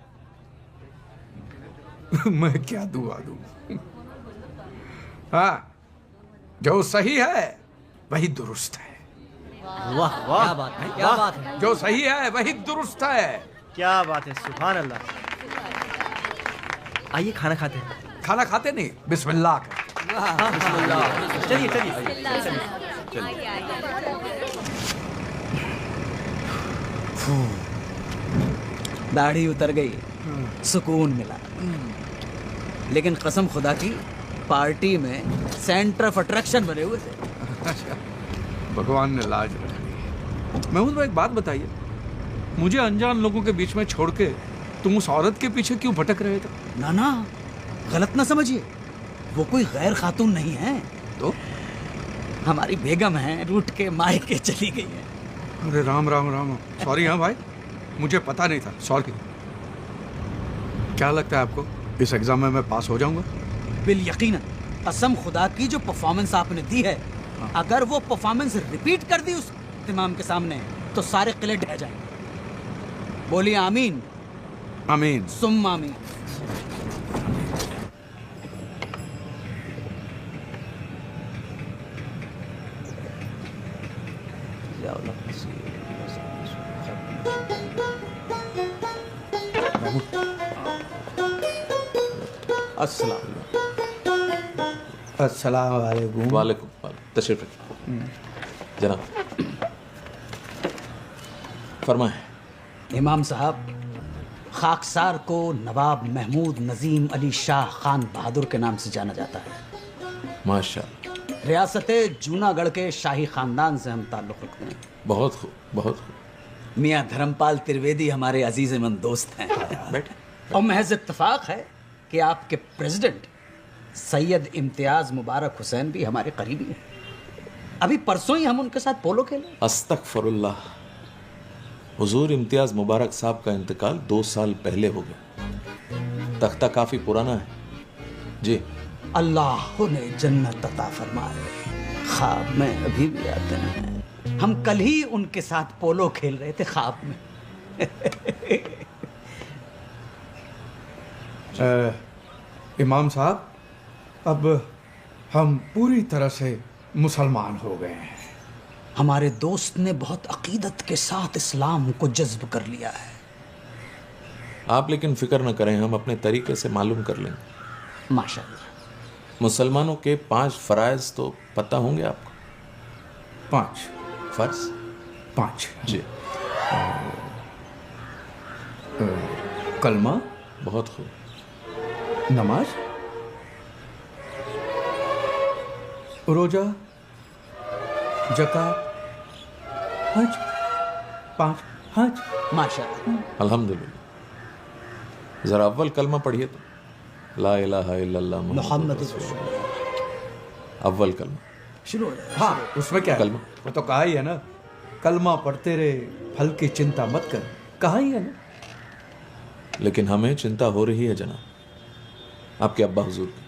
मैं क्या दुआ दूं? हाँ, जो सही है वही दुरुस्त है। वाह वाह, क्या बात है, क्या बात है। जो सही है वही दुरुस्त है। क्या बात है, सुभान अल्लाह। आइए खाना खाते हैं। खाना खाते नहीं, बिस्मिल्लाह कर। चलिए चलिए दाढ़ी उतर गई, सुकून मिला। लेकिन कसम खुदा की, पार्टी में सेंटर ऑफ अट्रैक्शन बने हुए थे। भगवान ने लाज रखी। महमूद भाई, एक बात बताइए, मुझे अनजान लोगों के बीच में छोड़ के तुम उस औरत के पीछे क्यों भटक रहे थे? ना ना, गलत ना समझिए, वो कोई गैर खातून नहीं है। तो हमारी बेगम है, रूठ के मायके चली गई है। अरे राम राम राम, सॉरी। हाँ भाई, मुझे पता नहीं था, सॉरी। क्या लगता है आपको, इस एग्जाम में मैं पास हो जाऊंगा? बिल यकीनन, कसम खुदा की, जो परफॉर्मेंस आपने दी है, अगर वो परफॉर्मेंस रिपीट कर दी उस इमाम के सामने तो सारे किले ढह जाएंगे। बोलिए आमीन। आमीन सुम आमीन। अस्सलाम वालेकुम। वालेकुम, तशरीफ रखिए जनाब। फरमाएं। इमाम साहब, खाकसार को नवाब महमूद नजीम अली शाह खान बहादुर के नाम से जाना जाता है। माशाअल्लाह। रियासत जूनागढ़ के शाही खानदान से हम ताल्लुक़ रखते हैं। बहुत खूब, बहुत खूब। मियाँ धर्मपाल त्रिवेदी हमारे अजीज़-ए-मंद दोस्त हैं। बैठे। और महज इत्तफाक है कि आपके प्रेसिडेंट सैयद इम्तियाज मुबारक हुसैन भी हमारे करीबी हैं। अभी परसों ही हम उनके साथ पोलो खेले। अस्तगफिरुल्लाह। हुजूर इम्तियाज मुबारक साहब का इंतकाल 2 साल पहले हो गया। तख्ता काफी पुराना है जी। अल्लाह ने जन्नत अता फरमाए, ख्वाब में अभी भी आते हैं। हम कल ही उनके साथ पोलो खेल रहे थे ख्वाब में। इमाम साहब, अब हम पूरी तरह से मुसलमान हो गए हैं। हमारे दोस्त ने बहुत अकीदत के साथ इस्लाम को जज्ब कर लिया है। आप लेकिन फिक्र न करें, हम अपने तरीके से मालूम कर लेंगे। माशाअल्लाह। मुसलमानों के 5 फराइज तो पता होंगे आपको? 5 फर्ज? 5 जी। कलमा। बहुत खूब। नमाज, रोजा, ज़कात, हज। 5 हज। माशाअल्लाह। अल्हम्दुलिल्लाह। जरा अव्वल कलमा पढ़िए तो। ला इलाहा इल्लल्लाह मुहम्मद रसूलुल्लाह। अव्वल कलमा शुरू हो जाए। हाँ, उसमें क्या है? कलमा। वो तो कहा ही है ना, कलमा पढ़ते रहे, फल की चिंता मत कर। कहा ही है ना। लेकिन हमें चिंता हो रही है जनाब, आपके अब्बा हुजूर की।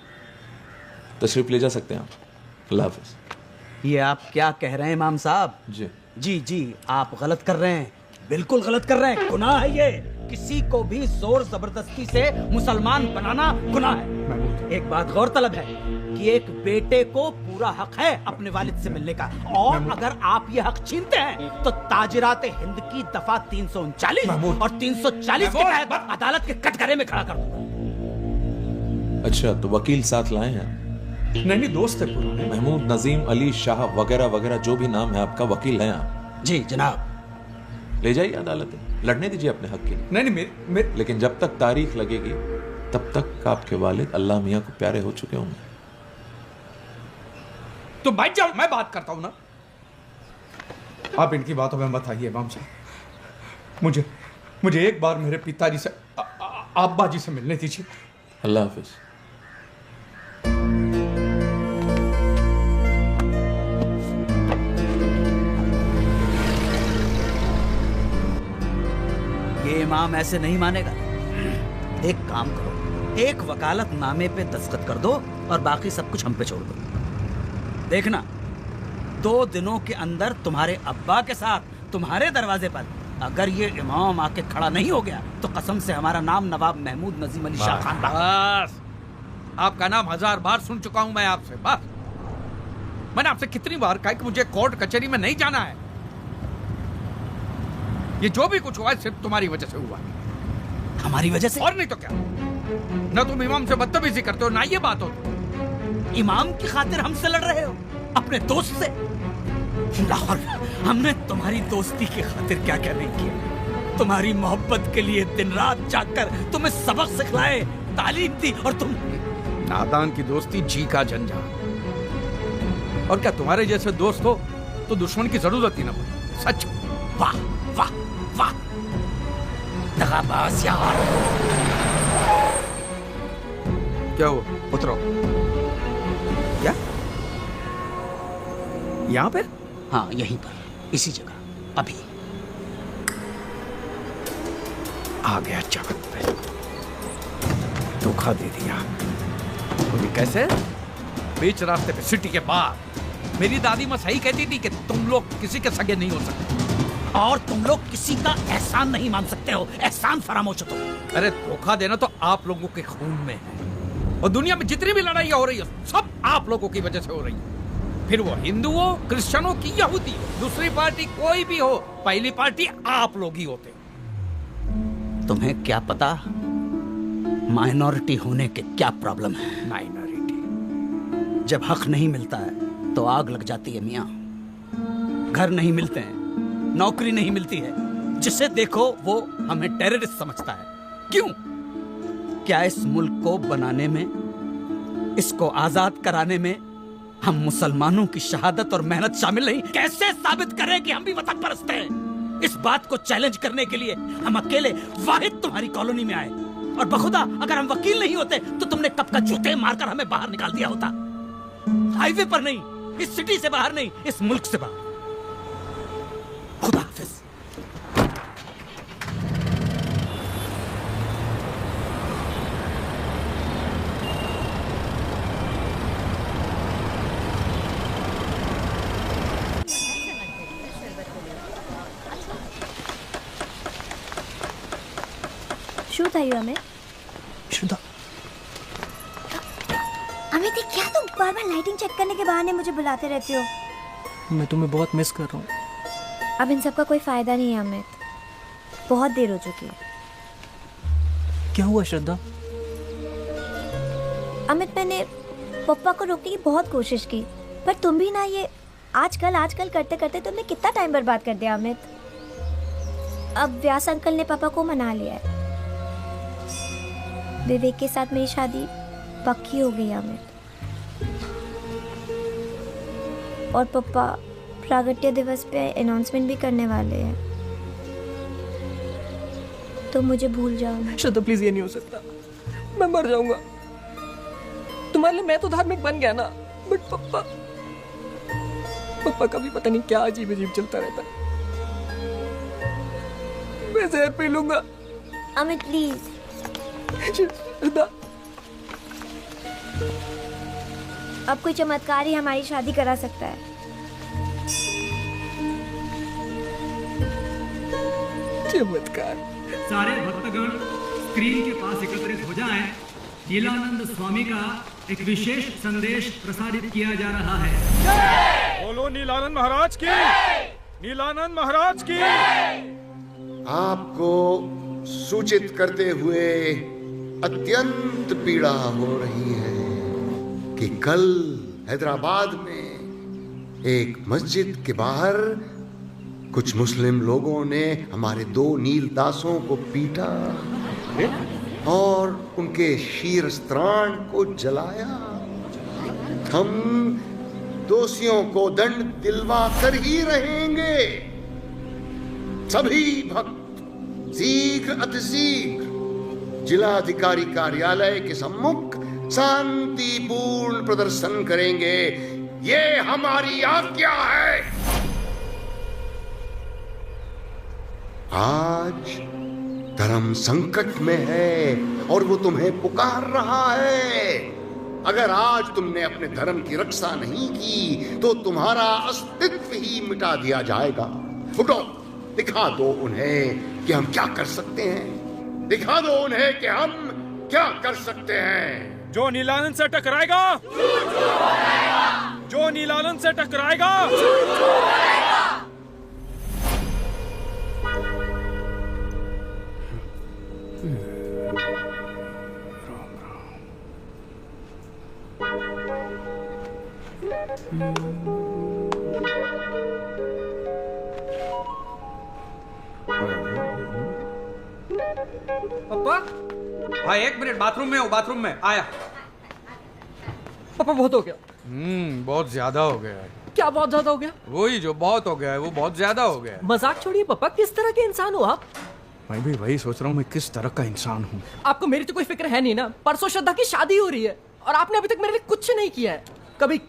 तशरीफ ले जा सकते हैं आप। अल्लाह हाफ़िज़। ये आप क्या कह रहे हैं इमाम साहब? जी जी जी, आप गलत कर रहे हैं, बिल्कुल गलत कर रहे हैं। गुनाह है ये। किसी को भी जोर जबरदस्ती से मुसलमान बनाना गुनाह है। एक बात गौरतलब है कि एक बेटे को पूरा हक है अपने वालिद से मिलने का, और अगर आप ये हक छीनते हैं तो ताजिरात हिंद की दफा 339 और 340 के तहत अदालत के कटघरे में खड़ा कर दूंगा। अच्छा, तो वकील साथ लाए हैं? नहीं, दोस्त है पुराने। महमूद नजीम अली शाह वगैरह वगैरह जो भी नाम है आपका, वकील हैं आप? जी जनाब। ले जाइए अदालत में, लड़ने दीजिए अपने हक के लिए। नहीं, लेकिन जब तक तारीख लगेगी तब तक आपके वालिद अल्लाह मियाँ को प्यारे हो चुके होंगे। तो बैठ जाओ, मैं बात करता हूं ना। आप इनकी बातों में मत आइए इमाम साहब। मुझे एक बार मेरे पिताजी से अब्बा जी से मिलने दीजिए। अल्लाह हाफिज। ये इमाम ऐसे नहीं मानेगा। एक काम करो, एक वकालत नामे पे दस्तखत कर दो और बाकी सब कुछ हम पे छोड़ दो। देखना 2 दिनों के अंदर तुम्हारे अब्बा के साथ तुम्हारे दरवाजे पर अगर ये इमाम आके खड़ा नहीं हो गया तो कसम से हमारा नाम नवाब महमूद नजीम अली शाह खान। बस, आपका नाम 1000 बार सुन चुका हूं मैं आपसे। बस, मैंने आपसे कितनी बार कहा कि मुझे कोर्ट कचहरी में नहीं जाना है। ये जो भी कुछ हुआ है सिर्फ तुम्हारी वजह से हुआ। हमारी वजह से? और नहीं तो क्या। ना तुम इमाम से बदतमीजी करते हो ना ये बात हो। इमाम की खातिर हमसे लड़ रहे हो, अपने दोस्त से? लाहौर, हमने तुम्हारी दोस्ती की खातिर क्या क्या नहीं किया। तुम्हारी मोहब्बत के लिए दिन रात जागकर तुम्हें सबक सिखलाए, तालीम दी, और तुम नादान की दोस्ती जी का झंझा। और क्या तुम्हारे जैसे दोस्त हो तो दुश्मन की जरूरत ही ना पड़े। सच। वाह वाह वाह, दगाबाज यार। क्या हुआ? उतरो। क्या? यहाँ पे? हाँ, यहीं पर, इसी जगह, अभी। आ गया जगत पे, धोखा दे दिया। तो ये कैसे? बीच रास्ते पे, सिटी के बाहर। मेरी दादी माँ सही कहती थी कि तुम लोग किसी के सगे नहीं हो सकते और तुम लोग किसी का एहसान नहीं मान सकते हो। एहसान फरामोश हो तुम। अरे धोखा देना तो आप लोगों के खून में है, और दुनिया में जितनी भी लड़ाइयाँ हो रही है सब आप लोगों की वजह से हो रही है। फिर वो हिंदू हो, क्रिश्चियनों की, यहूदी हो, दूसरी पार्टी कोई भी हो, पहली पार्टी आप लोग ही होते। तुम्हें क्या पता माइनॉरिटी होने के क्या प्रॉब्लम है। माइनॉरिटी? जब हक नहीं मिलता है तो आग लग जाती है मियाँ। घर नहीं मिलते हैं, नौकरी नहीं मिलती है, जिसे देखो वो हमें टेररिस्ट समझता है। क्यों? क्या इस मुल्क को बनाने में, इसको आजाद कराने में हम मुसलमानों की शहादत और मेहनत शामिल नहीं? कैसे साबित करें कि हम भी वतन परस्त हैं? इस बात को चैलेंज करने के लिए हम अकेले वाहिद तुम्हारी कॉलोनी में आए, और बखुदा अगर हम वकील नहीं होते तो तुमने कब का जूते मारकर हमें बाहर निकाल दिया होता। हाईवे पर नहीं, इस सिटी से बाहर नहीं, इस मुल्क से बाहर। खुदा हाफिज। શું થયું અમિત? शुदा, अमित ये क्या तुम बार बार लाइटिंग चेक करने के बहाने मुझे बुलाते रहते हो? मैं तुम्हें बहुत मिस कर रहा हूँ। अब इन सब का कोई फायदा नहीं है अमित, बहुत देर हो चुकी है। क्या हुआ श्रद्धा? अमित मैंने पप्पा को रोकने की बहुत कोशिश की, पर तुम भी ना ये आजकल करते करते तुमने कितना टाइम बर्बाद कर दिया अमित। अब व्यास अंकल ने पापा को मना लिया है, विवेक के साथ मेरी शादी पक्की हो गई अमित। और पापा प्रागट्य दिवस पे अनाउंसमेंट भी करने वाले हैं, तो मुझे भूल जाओ। श्रद्धा प्लीज, ये नहीं हो सकता, मैं मर जाऊंगा। तुम्हारे लिए मैं तो धार्मिक बन गया ना, बट पप्पा का भी पता नहीं क्या अजीब अजीब चलता रहता है। मैं जहर पी लूंगा। अमित प्लीज। श्रद्धा, अब कोई चमत्कार ही हमारी शादी करा सकता है। चमत्कार? सारे भक्तगण स्क्रीन के पास एकत्रित हो जाएं। नीलानंद स्वामी का एक विशेष संदेश प्रसारित किया जा रहा है। बोलो नीलानंद महाराज की, नीलानंद महाराज की। आपको सूचित करते हुए अत्यंत पीड़ा हो रही है कि कल हैदराबाद में एक मस्जिद के बाहर कुछ मुस्लिम लोगों ने हमारे 2 नील दासों को पीटा और उनके शीरस्त्राण को जलाया। हम दोषियों को दंड दिलवा कर ही रहेंगे। सभी भक्त शीघ्र अतिशीघ्र जिलाधिकारी कार्यालय के सम्मुख शांतिपूर्ण प्रदर्शन करेंगे। ये हमारी आज्ञा है। आज धर्म संकट में है और वो तुम्हें पुकार रहा है। अगर आज तुमने अपने धर्म की रक्षा नहीं की तो तुम्हारा अस्तित्व ही मिटा दिया जाएगा। उठो, दिखा दो उन्हें कि हम क्या कर सकते हैं। दिखा दो उन्हें कि हम क्या कर सकते हैं। जो नीलानंद से टकराएगा, जो नीलानंद से टकराएगा, पापा, हाँ 1 मिनट, बाथरूम में हूँ, बाथरूम में आया। पापा बहुत हो गया। बहुत ज्यादा हो गया है। क्या बहुत ज्यादा हो गया? वही जो बहुत हो गया है वो बहुत ज्यादा हो गया है। मजाक छोड़िए पापा, किस तरह के इंसान हो आप? मैं भी वही सोच रहा हूँ, मैं किस तरह का इंसान हूँ। आपको मेरी तो कोई फिक्र है नहीं ना। परसों श्रद्धा की शादी हो रही है और आपने अभी तक मेरे लिए कुछ नहीं किया है।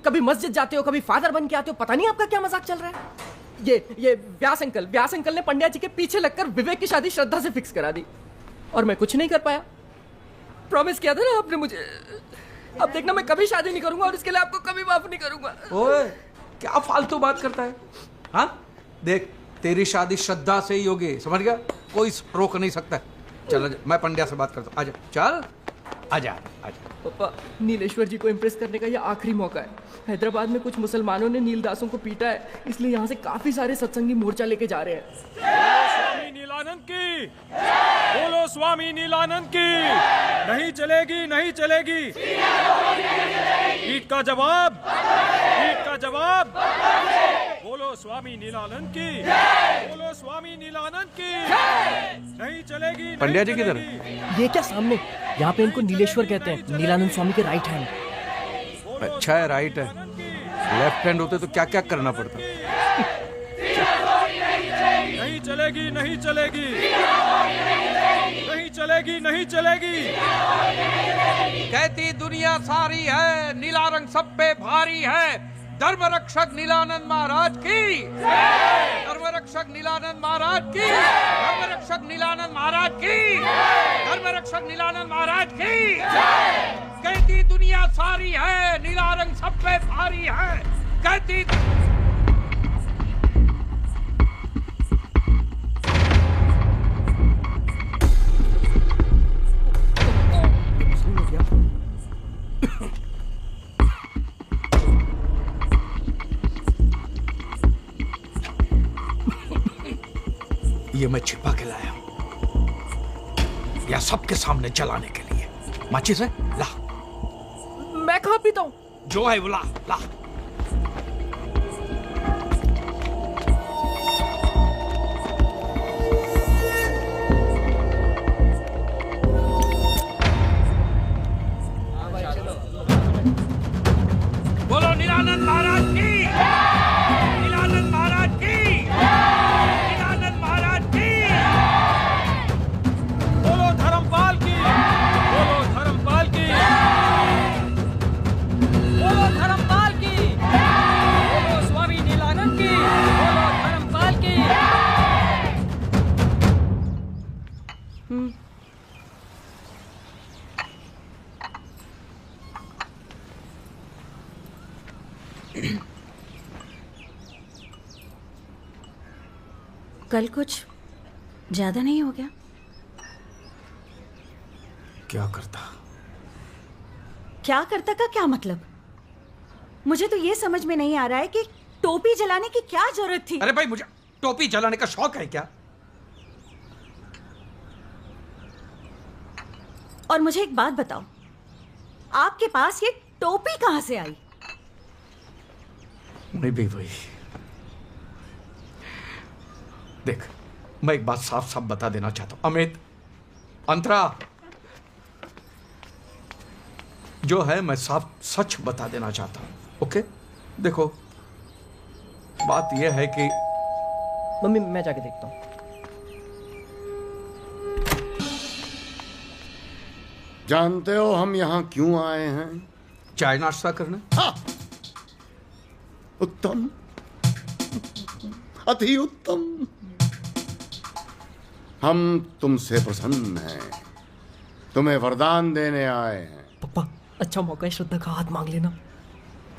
कभी मस्जिद जाते हो, कभी फादर बन के आते हो, पता नहीं आपका क्या मजाक चल रहा है। ये व्यास अंकल ने पंड्या जी के पीछे लगकर विवेक की शादी श्रद्धा से फिक्स करा दी और मैं कुछ नहीं कर पाया। प्रॉमिस किया था ना आपने मुझे। अब देखना, मैं कभी शादी नहीं करूंगा और इसके लिए आपको कभी माफ नहीं करूंगा। ओए, क्या फालतू बात करता है? हाँ देख, तेरी शादी श्रद्धा से ही होगी, समझ गया? कोई रोक नहीं सकता। चल मैं पंड्या से बात करता हूँ। आजा, चल आजा आजा। पापा, नीलेश्वर जी को इम्प्रेस करने का ये आखिरी मौका है। हैदराबाद में कुछ मुसलमानों ने नीलदासों को पीटा है, इसलिए यहाँ से काफी सारे सत्संगी मोर्चा लेके जा रहे हैं। स्वामी नीलानंद की, बोलो स्वामी नीलानंद की। नहीं चलेगी, नहीं चलेगी। ईद का जवाब, ईद का जवाब। बोलो स्वामी नीलानंद की, बोलो स्वामी नीलानंद की। नहीं चलेगी। पंड्या जी किधर? ये क्या सामने? यहाँ पे इनको नीलेश्वर कहते हैं, नीलानंद स्वामी के राइट हैंड। अच्छा है, राइट है। लेफ्ट हैंड होते तो क्या क्या करना पड़ता। नहीं चलेगी, नहीं चलेगी, नहीं चलेगी, नहीं चलेगी। कहती दुनिया सारी है, नीला रंग सब पे भारी है। धर्म रक्षक नीलानंद महाराज की, धर्म रक्षक नीलानंद महाराज की, धर्म रक्षक नीलानंद महाराज की, धर्म रक्षक नीलानंद महाराज की। कहती दुनिया सारी है, नीला रंग सब पे भारी है। कहती ये मैं छिपा के लाया हूं, या सबके सामने जलाने के लिए। माचिस है? ला। मैं कहाँ पीता हूँ? जो है वो ला, ला। बोलो नीलानंद महाराज की, नीलानंद महाराज की, नीलानंद महाराज की। बोलो धर्मपाल की, बोलो धर्मपाल की, बोलो धर्मपाल की, बोलो स्वामी नीलानंद की, बोलो धर्मपाल की। कल कुछ ज्यादा नहीं हो गया? क्या करता? क्या करता का क्या मतलब? मुझे तो ये समझ में नहीं आ रहा है कि टोपी जलाने की क्या जरूरत थी। अरे भाई, मुझे टोपी जलाने का शौक है क्या? और मुझे एक बात बताओ, आपके पास ये टोपी कहां से आई? मैं भी वही देख, मैं एक बात साफ साफ बता देना चाहता हूं अमित, अंतरा, जो है मैं साफ सच बता देना चाहता हूं। ओके, देखो बात यह है कि मम्मी मैं जाके देखता हूँ। जानते हो हम यहाँ क्यों आए हैं? चाय नाश्ता करने। हाँ, उत्तम, अति उत्तम। हम तुमसे प्रसन्न हैं, तुम्हें वरदान देने आए हैं। पापा अच्छा मौका है, श्रद्धा का हाथ मांग लेना।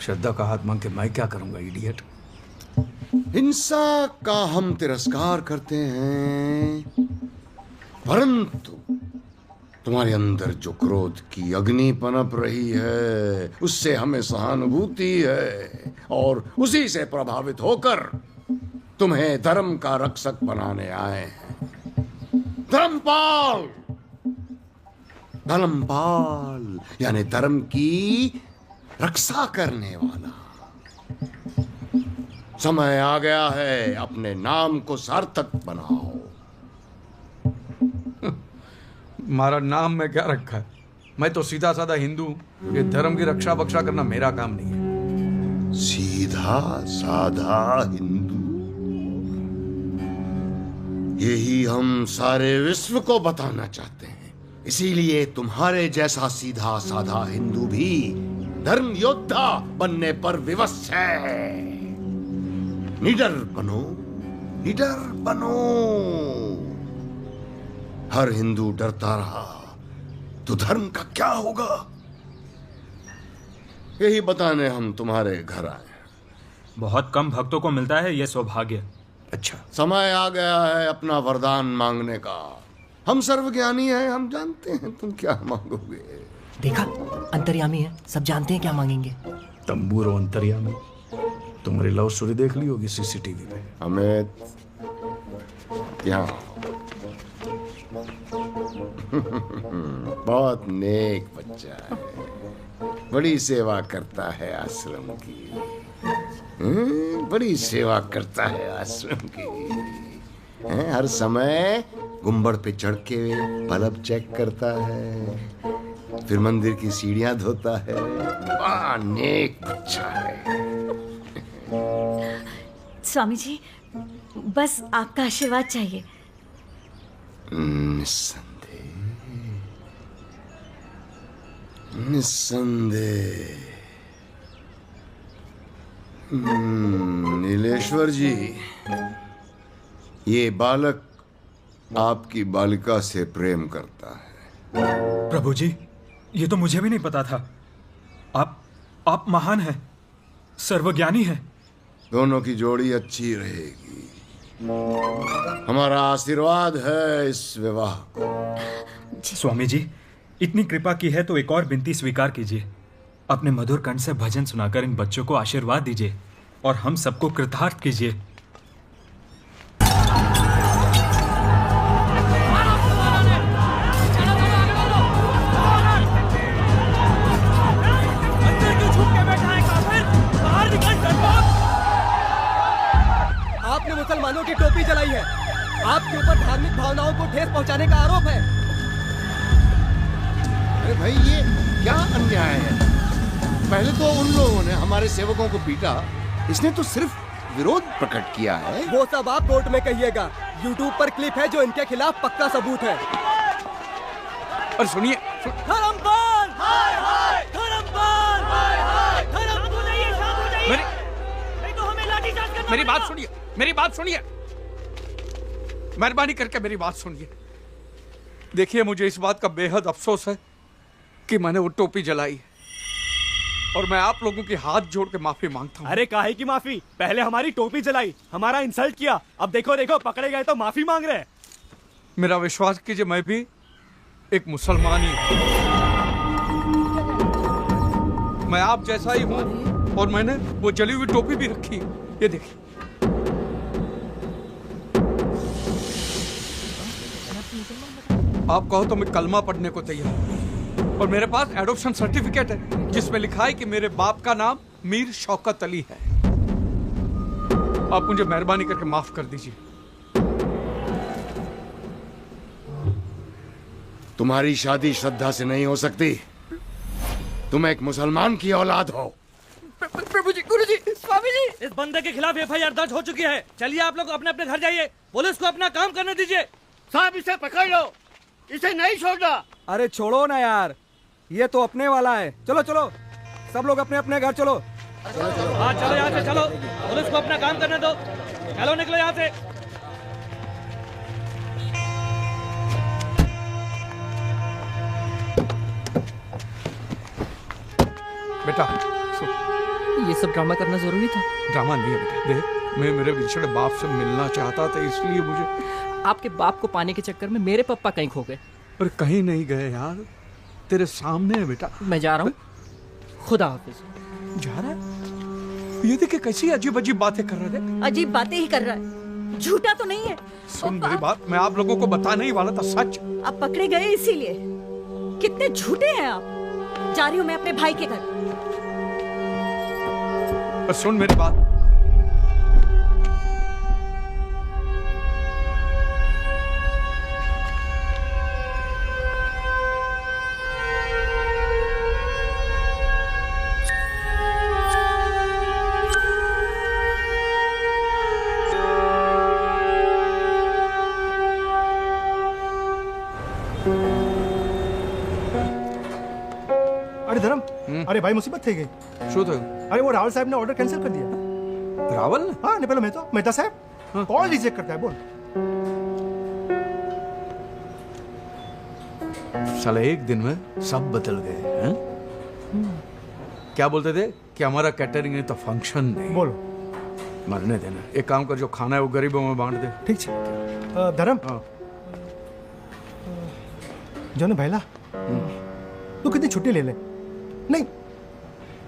श्रद्धा का हाथ मांग के मैं क्या करूंगा इडियट? हिंसा का हम तिरस्कार करते हैं, परंतु तुम्हारे अंदर जो क्रोध की अग्नि पनप रही है उससे हमें सहानुभूति है, और उसी से प्रभावित होकर तुम्हें धर्म का रक्षक बनाने आए हैं। धर्मपाल, धर्मपाल यानी धर्म की रक्षा करने वाला। समय आ गया है, अपने नाम को सार्थक बनाओ। हमारा नाम में क्या रखा है? मैं तो सीधा साधा हिंदू हूं। ये धर्म की रक्षा बक्षा करना मेरा काम नहीं है। सीधा साधा हिंदू, यही हम सारे विश्व को बताना चाहते हैं। इसीलिए तुम्हारे जैसा सीधा साधा हिंदू भी धर्म योद्धा बनने पर विवश है। निडर बनो, निडर बनो। हर हिंदू डरता रहा तो धर्म का क्या होगा? यही बताने हम तुम्हारे घर आए। बहुत कम भक्तों को मिलता है यह सौभाग्य। अच्छा, समय आ गया है अपना वरदान मांगने का। हम सर्वज्ञानी हैं, हम जानते हैं तुम क्या मांगोगे। देखा, अंतर्यामी है, सब जानते हैं क्या मांगेंगे। तंबूर और अंतर्यामी, तुम्हारी लव स्टोरी देख ली होगी सीसीटीवी पे। अमित, यहाँ बहुत नेक बच्चा है, बड़ी सेवा करता है आश्रम की। बड़ी सेवा करता है आश्रम की। हर समय गुंबद पे चढ़ के बल्ब चेक करता है, फिर मंदिर की सीढ़ियां धोता है। बड़ा नेक बच्चा है। स्वामी जी, बस आपका आशीर्वाद चाहिए। निस्संदेह, निस्संदेह। नीलेश्वर जी, ये बालक आपकी बालिका से प्रेम करता है। प्रभु जी, ये तो मुझे भी नहीं पता था। आप महान हैं, सर्वज्ञानी हैं। दोनों की जोड़ी अच्छी रहेगी। हमारा आशीर्वाद है इस विवाह को। स्वामी जी, इतनी कृपा की है तो एक और विनती स्वीकार कीजिए। अपने मधुर कंठ से भजन सुनाकर इन बच्चों को आशीर्वाद दीजिए और हम सबको कृतार्थ कीजिए। आपने मुसलमानों की टोपी जलाई है, आपके ऊपर धार्मिक भावनाओं को ठेस पहुंचाने का आरोप है। अरे भाई, ये क्या अन्याय है? पहले तो उन लोगों ने हमारे सेवकों को पीटा, इसने तो सिर्फ विरोध प्रकट किया है। वो सब आप कोर्ट में कहिएगा। यूट्यूब पर क्लिप है जो इनके खिलाफ पक्का सबूत है। और सुनिए, धर्मपाल, हाय हाय, धर्मपाल, हाय हाय, धर्मपाल, नहीं शांत हो जाइए, नहीं तो हमें लाठीचार्ज करना। मेरी बात सुनिए, मेरी बात सुनिए, मेहरबानी करके मेरी बात सुनिए। देखिए, मुझे इस बात का बेहद अफसोस है कि मैंने वो टोपी जलाई और मैं आप लोगों के हाथ जोड़ के माफी मांगता हूँ। अरे काहे की माफी? पहले हमारी टोपी जलाई, हमारा इंसल्ट किया, अब देखो देखो पकड़े गए तो माफी मांग रहे हैं। मेरा विश्वास कीजिए, मैं भी एक मुसलमान ही हूँ। मैं आप जैसा ही हूँ और मैंने वो जली हुई टोपी भी रखी। ये देखिए। आप कहो तो मैं कलमा पढ़ने को तैयार हूँ और मेरे पास एडॉप्शन सर्टिफिकेट है जिसमें लिखा है कि मेरे बाप का नाम मीर शौकत अली है। आप मुझे मेहरबानी करके माफ कर दीजिए। तुम्हारी शादी श्रद्धा से नहीं हो सकती। तुम एक मुसलमान की औलाद हो। प्रभु जी, गुरु जी, स्वामी जी, इस बंदे के खिलाफ एफआईआर दर्ज हो चुकी है। चलिए आप लोग अपने अपने घर जाइए, पुलिस को अपना काम करने दीजिए। साहब इसे पकड़ लो, इसे नहीं छोड़ना। अरे छोड़ो ना यार, ये तो अपने वाला है। चलो चलो सब लोग अपने अपने घर चलो। हाँ चलो यहाँ से चलो, पुलिस को अपना काम करने दो। चलो निकलो यहाँ से। बेटा ये सब ड्रामा करना जरूरी था? ड्रामा नहीं है बेटा, देख मैं मेरे बिछड़े बाप से मिलना चाहता था, इसलिए मुझे। आपके बाप को पाने के चक्कर में मेरे पापा कहीं खो गए। पर कहीं नहीं गए यार, तेरे सामने है बेटा। मैं जा रहा हूँ, खुदा हाफिज। जा रहा है? ये देखिए कैसी अजीब अजीब बातें कर रहे थे। अजीब बातें ही कर रहा है, झूठा तो नहीं है। सुन मेरी बात, मैं आप लोगों को बताने ही वाला था सच। आप पकड़े गए इसीलिए। कितने झूठे हैं आप। जा रही हूँ मैं अपने भाई के घर। पर सुन मेरी बात, अरे धर्म, अरे भाई मुसीबत थी गई। શું થયું? अरे वो रावल साहब ने ऑर्डर कैंसिल कर दिया। रावल ने? हाँ नहीं, पहले मेहता साहब कॉल रिजेक्ट करता है। बोल। साला एक दिन में सब बदल गए हैं। क्या बोलते थे कि हमारा कैटरिंग नहीं तो फंक्शन नहीं। बोलो। मरने देना। एक काम कर, जो खाना है वो गरीबों में बांट दे। ठीक है धर्म। जो ना भैला, तू कितनी छुट्टी ले ले। नहीं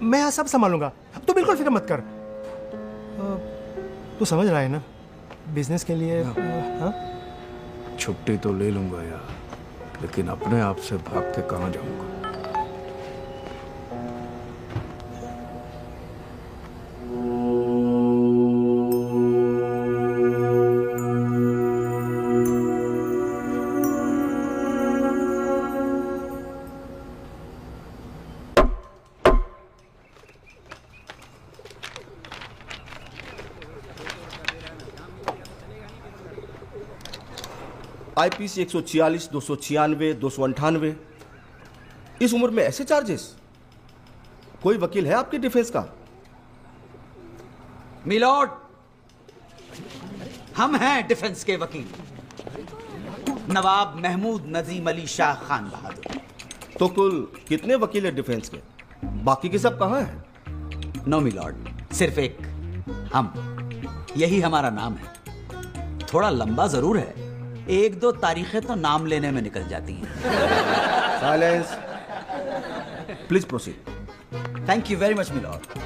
मैं यहाँ सब संभालूंगा, तू बिल्कुल फिक्र मत कर। तू समझ रहा है ना, बिजनेस के लिए। हाँ छुट्टी तो ले लूंगा यार, लेकिन अपने आप से भाग के कहाँ जाऊंगा। आईपीसी 146, 296, 298। इस उम्र में ऐसे चार्जेस? कोई वकील है आपके डिफेंस का? मिलॉर्ड, हम हैं डिफेंस के वकील, नवाब महमूद नजीम अली शाह खान बहादुर। तो कुल कितने वकील हैं डिफेंस के? बाकी के सब कहाँ हैं? नो मिलॉर्ड, सिर्फ एक, हम। यही हमारा नाम है। थोड़ा लंबा जरूर है, एक दो तारीखें तो नाम लेने में निकल जाती हैं। Silence, please proceed. Thank you very much milord.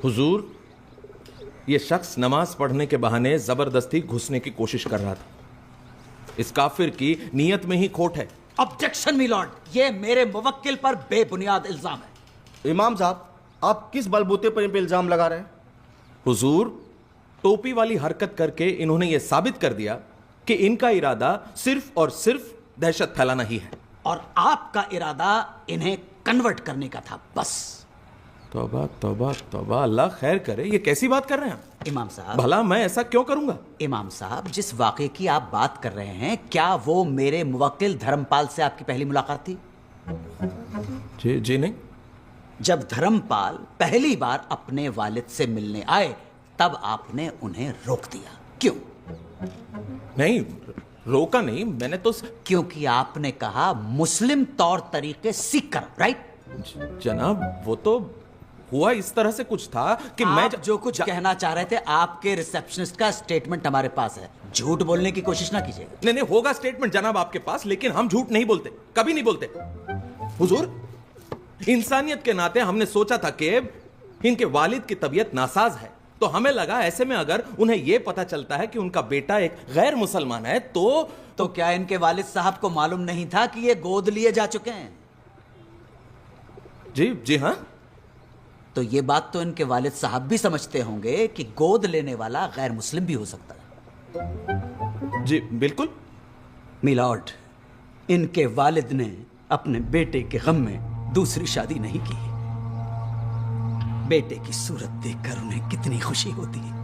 हुजूर, ये शख्स नमाज पढ़ने के बहाने जबरदस्ती घुसने की कोशिश कर रहा था। इस काफिर की नीयत में ही खोट है। ऑब्जेक्शन मिलॉर्ड, ये मेरे मुवक्किल पर बेबुनियाद इल्जाम है। इमाम साहब, आप किस बलबूते पर इन पे इल्जाम लगा रहे हैं? हुजूर, टोपी वाली हरकत करके इन्होंने ये साबित कर दिया कि इनका इरादा सिर्फ और सिर्फ दहशत फैलाना ही है। और आपका इरादा इन्हें कन्वर्ट करने का था, बस। तौबा तौबा तौबा, अल्लाह खैर करे। ये कैसी बात कर रहे हैं इमाम साहब? भला मैं ऐसा क्यों करूंगा? इमाम साहब, जिस वाक़े की आप बात कर रहे हैं, क्या वो मेरे मुवक्किल धर्मपाल से आपकी पहली मुलाकात थी? जी नहीं। जब धर्मपाल पहली बार अपने वालिद से मिलने आए, तब आपने उन्हें रोक दिया, क्यों? नहीं, रोका नहीं मैंने तो। क्योंकि आपने कहा मुस्लिम तौर तरीके सीख कर, राइट? जनाब, वो तो हुआ इस तरह से कुछ था कि आप मैं जो कुछ कहना चाह रहे थे, आपके रिसेप्शनिस्ट का स्टेटमेंट हमारे पास है। झूठ बोलने की कोशिश ना कीजिएगा। नहीं नहीं, होगा स्टेटमेंट जनाब आपके पास, लेकिन हम झूठ नहीं बोलते, कभी नहीं बोलते। हुजूर, इंसानियत के नाते हमने सोचा था कि इनके वालिद की तबीयत नासाज है, तो हमें लगा ऐसे में अगर उन्हें यह पता चलता है कि उनका बेटा एक गैर मुसलमान है तो क्या इनके वालिद साहब को मालूम नहीं था कि ये गोद लिए जा चुके हैं? जी हाँ। तो ये बात तो इनके वालिद साहब भी समझते होंगे कि गोद लेने वाला गैर मुस्लिम भी हो सकता है। जी बिल्कुल। मिलॉर्ड, इनके वालिद ने अपने बेटे के गम में दूसरी शादी नहीं की। बेटे की सूरत देखकर उन्हें कितनी खुशी होती है,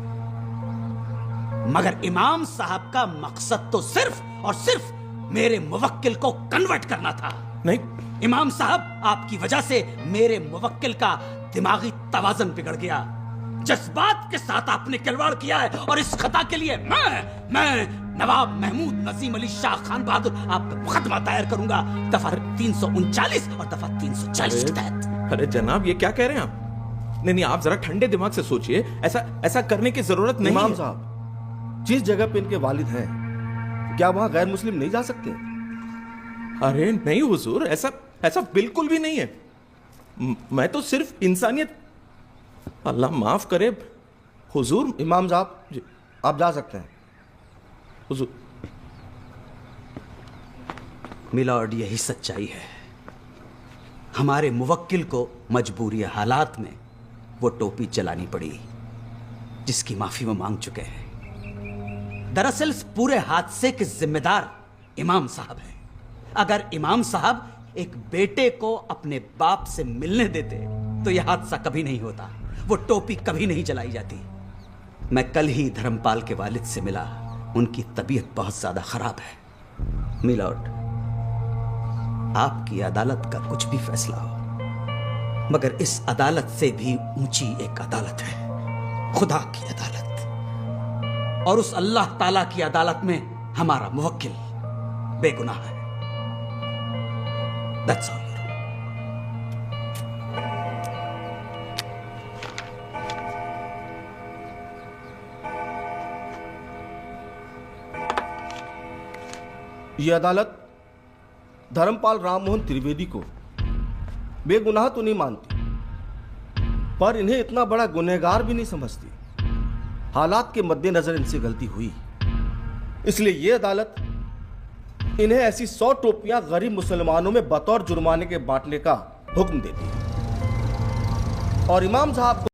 मगर इमाम साहब का मकसद तो सिर्फ और सिर्फ मेरे मुवक्किल को कन्वर्ट करना था। नहीं इमाम साहब, आपकी वजह से मेरे मुवक्किल का दिमागी तवाज़ुन बिगड़ गया। जज्बात के साथ आपने खिलवाड़ किया है और इस खता के लिए मैं नवाब महमूद नजीम अली शाह खान बहादुर आप पे मुकदमा दायर करूंगा, दफा 339 और दफा 340 के तहत। अरे जनाब, ये क्या कह रहे हैं आप? नहीं, आप जरा ठंडे दिमाग से सोचिए, ऐसा करने की जरूरत नहीं। इमाम साहब, जिस जगह पे इनके वालिद हैं, क्या वहां गैर मुस्लिम नहीं जा सकते? अरे नहीं हुजूर, ऐसा बिल्कुल भी नहीं है। मैं तो सिर्फ इंसानियत, अल्लाह माफ करे हुजूर। इमाम साहब, आप जा सकते हैं। हुजूर। मिलॉर्ड, यही सच्चाई है। हमारे मुवक्किल को मजबूरी हालात में वो टोपी चलानी पड़ी जिसकी माफी वो मांग चुके हैं। दरअसल इस पूरे हादसे के जिम्मेदार इमाम साहब हैं। अगर इमाम साहब एक बेटे को अपने बाप से मिलने देते तो यह हादसा कभी नहीं होता, वो टोपी कभी नहीं जलाई जाती। मैं कल ही धर्मपाल के वालिद से मिला, उनकी तबीयत बहुत ज्यादा खराब है। मिलॉर्ड, आपकी अदालत का कुछ भी फैसला हो, मगर इस अदालत से भी ऊंची एक अदालत है, खुदा की अदालत। और उस अल्लाह ताला की अदालत में हमारा मुवक्किल बेगुनाह है। That's all. ये अदालत धर्मपाल राममोहन त्रिवेदी को बेगुनाह तो नहीं मानती, पर इन्हें इतना बड़ा गुनहगार भी नहीं समझती। हालात के मद्देनजर इनसे गलती हुई, इसलिए ये अदालत इन्हें ऐसी 100 टोपियां गरीब मुसलमानों में बतौर जुर्माने के बांटने का हुक्म देती है और इमाम साहब